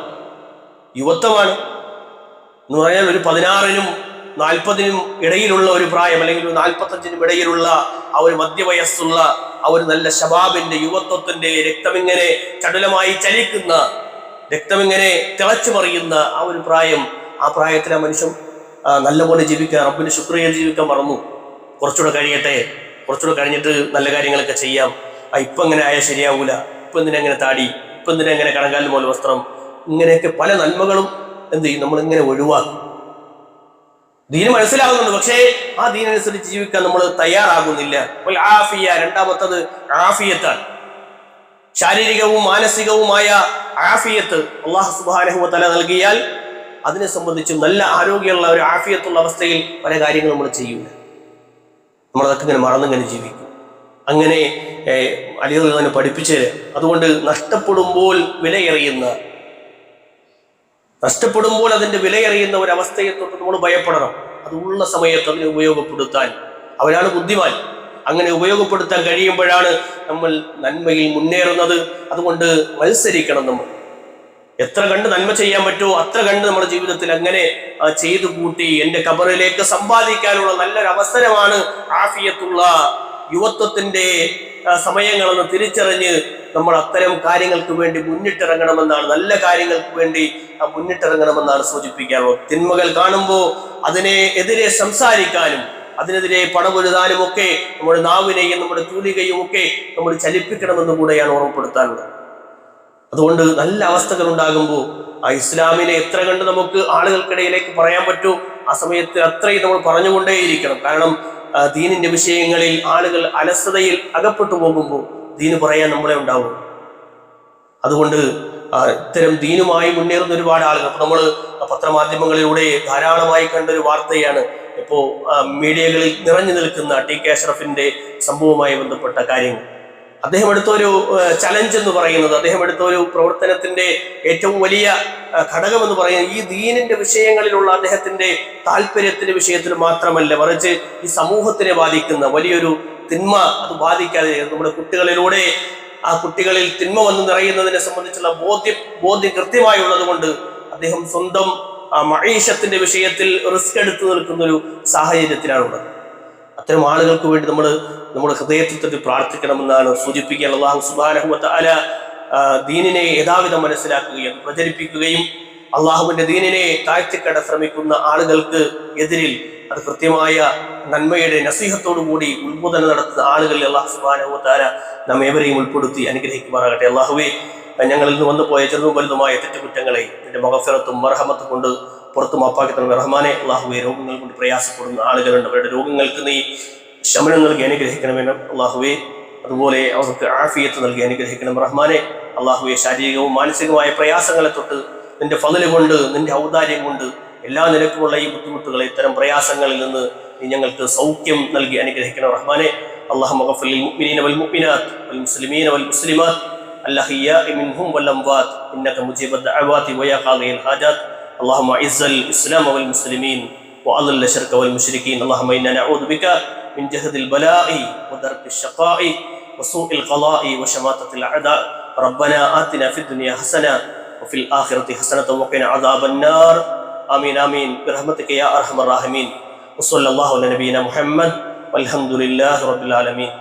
എന്ന് പറഞ്ഞാൽ ഒരു 16-നും 40-നും ഇടയിലുള്ള ഒരു പ്രായം, അല്ലെങ്കിൽ ഒരു 45-നും ഇടയിലുള്ള ആ ഒരു മധ്യവയസ്സുള്ള ആ ഒരു നല്ല ശബാബിന്റെ, യുവത്വത്തിന്റെ, രക്തമിങ്ങനെ ചടുലമായി ചലിക്കുന്ന, രക്തമിങ്ങനെ തിളച്ചു മറിയുന്ന ആ ഒരു പ്രായം. ആ പ്രായത്തിൽ ആ മനുഷ്യൻ നല്ലപോലെ ജീവിക്കാൻ, റബ്ബിന് ശുക്രിയ ജീവിക്കാൻ മറന്നു. കുറച്ചുകൂടെ കഴിയട്ടെ, കുറച്ചുകൂടെ കഴിഞ്ഞിട്ട് നല്ല കാര്യങ്ങളൊക്കെ ചെയ്യാം, ഇപ്പം ഇങ്ങനെ ആയാൽ ശരിയാവൂല, ഇപ്പം എന്തിനാ എങ്ങനെ താടി, ഇപ്പം എന്തിനാ എങ്ങനെ കണങ്കാലിന് പോലെ വസ്ത്രം, ഇങ്ങനെയൊക്കെ പല നന്മകളും എന്ത് ചെയ്യും, നമ്മളിങ്ങനെ ഒഴിവാക്കും. ദീന് മനസ്സിലാകുന്നുണ്ട്, പക്ഷേ ആ ദീനനുസരിച്ച് ജീവിക്കാൻ നമ്മൾ തയ്യാറാകുന്നില്ല. ആഫിയ, രണ്ടാമത്തത് ആഫിയത്താണ്. ശാരീരികവും മാനസികവുമായ ആഫിയത്ത് അല്ലാഹു സുബ്ഹാനഹു വ തആല നൽകിയാൽ അതിനെ സംബന്ധിച്ചും നല്ല ആരോഗ്യമുള്ള ഒരു ആഫിയത്തുള്ള അവസ്ഥയിൽ പല കാര്യങ്ങളും നമ്മൾ ചെയ്യൂല. നമ്മളതൊക്കെ ഇങ്ങനെ മറന്നിങ്ങനെ ജീവിക്കും. അങ്ങനെ അലികൾ തന്നെ പഠിപ്പിച്ചു തരാം. അതുകൊണ്ട് നഷ്ടപ്പെടുമ്പോൾ അതിന്റെ വിലയറിയുന്ന ഒരവസ്ഥയെ തൊട്ട് നമ്മൾ ഭയപ്പെടണം. അതുള്ള സമയത്ത് അതിനെ ഉപയോഗപ്പെടുത്താൻ അവരാണ് ബുദ്ധിമാൻ. അങ്ങനെ ഉപയോഗപ്പെടുത്താൻ കഴിയുമ്പോഴാണ് നമ്മൾ നന്മയിൽ മുന്നേറുന്നത്. അതുകൊണ്ട് മത്സരിക്കണം. നമ്മൾ എത്ര കണ്ട് നന്മ ചെയ്യാൻ പറ്റുമോ അത്ര കണ്ട് നമ്മുടെ ജീവിതത്തിൽ അങ്ങനെ ചെയ്തു കൂട്ടി എൻ്റെ ഖബറിലേക്ക് സമ്പാദിക്കാനുള്ള നല്ലൊരു അവസരമാണ് ആഫിയത്തുള്ള യുവത്വത്തിന്റെ സമയങ്ങളെന്ന് തിരിച്ചറിഞ്ഞ് നമ്മൾ അത്തരം കാര്യങ്ങൾക്ക് വേണ്ടി മുന്നിട്ടിറങ്ങണമെന്നാണ്, നല്ല കാര്യങ്ങൾക്ക് വേണ്ടി മുന്നിട്ടിറങ്ങണമെന്നാണ് സൂചിപ്പിക്കാറുള്ളത്. തിന്മകൾ കാണുമ്പോൾ അതിനെ എതിരെ സംസാരിക്കാനും അതിനെതിരെ പടപൊരുതാനും ഒക്കെ നമ്മുടെ നാവിനെയും നമ്മുടെ തൂലികയും ഒക്കെ നമ്മൾ ചലിപ്പിക്കണമെന്ന് കൂടെയാണ് ഓർമ്മപ്പെടുത്താനുള്ളത്. അതുകൊണ്ട് നല്ല അവസ്ഥകൾ ഉണ്ടാകുമ്പോൾ ആ ഇസ്ലാമിനെ എത്ര കണ്ട് നമുക്ക് ആളുകൾക്കിടയിലേക്ക് പറയാൻ പറ്റൂ, ആ സമയത്ത് അത്രയും നമ്മൾ പറഞ്ഞുകൊണ്ടേയിരിക്കണം. കാരണം ദീനിന്റെ വിഷയങ്ങളിൽ ആളുകൾ അലസതയിൽ അകപ്പെട്ടു പോകുമ്പോൾ ദീന് പറയാൻ നമ്മളെ ഉണ്ടാവും. അതുകൊണ്ട് ഇത്തരം ദീനുമായി മുന്നേറുന്ന ഒരുപാട് ആളുകൾ, ഇപ്പൊ നമ്മൾ പത്രമാധ്യമങ്ങളിലൂടെ ധാരാളമായി കണ്ടൊരു വാർത്തയാണ് ഇപ്പോൾ മീഡിയകളിൽ നിറഞ്ഞു നിൽക്കുന്ന ടി കെ അഷ്റഫിന്റെ സംഭവവുമായി ബന്ധപ്പെട്ട കാര്യങ്ങൾ. അദ്ദേഹം എടുത്തൊരു ചലഞ്ച് എന്ന് പറയുന്നത്, അദ്ദേഹം എടുത്തൊരു പ്രവർത്തനത്തിന്റെ ഏറ്റവും വലിയ ഘടകം എന്ന് പറയുന്നത് ഈ ദീനിന്റെ വിഷയങ്ങളിലുള്ള അദ്ദേഹത്തിന്റെ താല്പര്യത്തിന്റെ വിഷയത്തിൽ മാത്രമല്ല, മറിച്ച് ഈ സമൂഹത്തിനെ ബാധിക്കുന്ന വലിയൊരു തിന്മ അത് ബാധിക്കാതെ നമ്മുടെ കുട്ടികളിലൂടെ ആ കുട്ടികളിൽ തിന്മ വന്ന് നിറയുന്നതിനെ സംബന്ധിച്ചുള്ള ബോധ്യം കൃത്യമായുള്ളത് കൊണ്ട് അദ്ദേഹം സ്വന്തം മഈശത്തിന്റെ വിഷയത്തിൽ റിസ്ക് എടുത്തു നിൽക്കുന്ന ഒരു സാഹചര്യത്തിലാണുള്ളത്. അത്തരം ആളുകൾക്ക് വേണ്ടി നമ്മുടെ ഹൃദയത്തിൽ പ്രാർത്ഥിക്കണമെന്നാണ് സൂചിപ്പിക്കാൻ. അല്ലാഹു സുബ്ഹാനഹു വ തആല ദീനിനെ യഥാവിധം മനസ്സിലാക്കുകയും പ്രചരിപ്പിക്കുകയും അള്ളാഹുവിന്റെ ദീനിനെ താഴ്ത്തിക്കെടാൻ ശ്രമിക്കുന്ന ആളുകൾക്ക് എതിരിൽ അത് കൃത്യമായ നന്മയുടെ നസീഹത്തോടു കൂടി ഉത്ബോധനം നടത്തുന്ന ആളുകളിൽ അല്ലാഹു സുബ്ഹാനഹു വ തആല നാം ഏവരെയും ഉൾപ്പെടുത്തി അനുഗ്രഹിക്കുമാറാകട്ടെ. അല്ലാഹുവേ, ഞങ്ങളിൽ നിന്ന് വന്നു പോയ ചെറുതും വലുതുമായ തെറ്റുകുറ്റങ്ങളെ നിന്റെ മഗ്ഫിറത്തും മർഹമത്തും കൊണ്ട് പുറത്തു മാപ്പാക്കി തന്ന റഹ്മാനെ. അല്ലാഹുവേ, രോഗങ്ങൾ കൊണ്ട് പ്രയാസപ്പെടുന്ന ആളുകളുണ്ട്, അവരുടെ രോഗങ്ങൾക്ക് നീ ശമനം നൽകി അനുഗ്രഹിക്കണമെന്ന് അല്ലാഹുവേ. അതുപോലെ അവർക്ക് ആഫിയത്ത് നൽകി അനുഗ്രഹിക്കണം റഹ്മാനെ. അല്ലാഹുവേ, ശാരീരികവും മാനസികവുമായ പ്രയാസങ്ങളെ തൊട്ട് നിന്റെ ഫളല് കൊണ്ട് നിന്റെ ഔദാര്യം കൊണ്ട് എല്ലാ നിലക്കുമുള്ള ഈ ബുദ്ധിമുട്ടുകളെ, ഇത്തരം പ്രയാസങ്ങളിൽ നിന്ന് നീ ഞങ്ങൾക്ക് സൗഖ്യം നൽകി അനുഗ്രഹിക്കണം റഹ്മാനെ. اللهم اغفر للمؤمنين والمؤمنات والمسلمين والمسلمات الأحياء منهم والأموات إنك مجيب الدعوات ويا قاضي الحاجات. اللهم أعز الإسلام والمسلمين وأذل الشرك والمشركين. اللهم إنا نعوذ بك من جهد البلاء ودرك الشقاء وسوء القضاء وشماتة الأعداء. ربنا آتنا في الدنيا حسنة وفي الآخرة حسنة وقنا عذاب النار. آمين آمين برحمتك يا أرحم الراحمين. وصلى الله على نبينا محمد والحمد لله رب العالمين.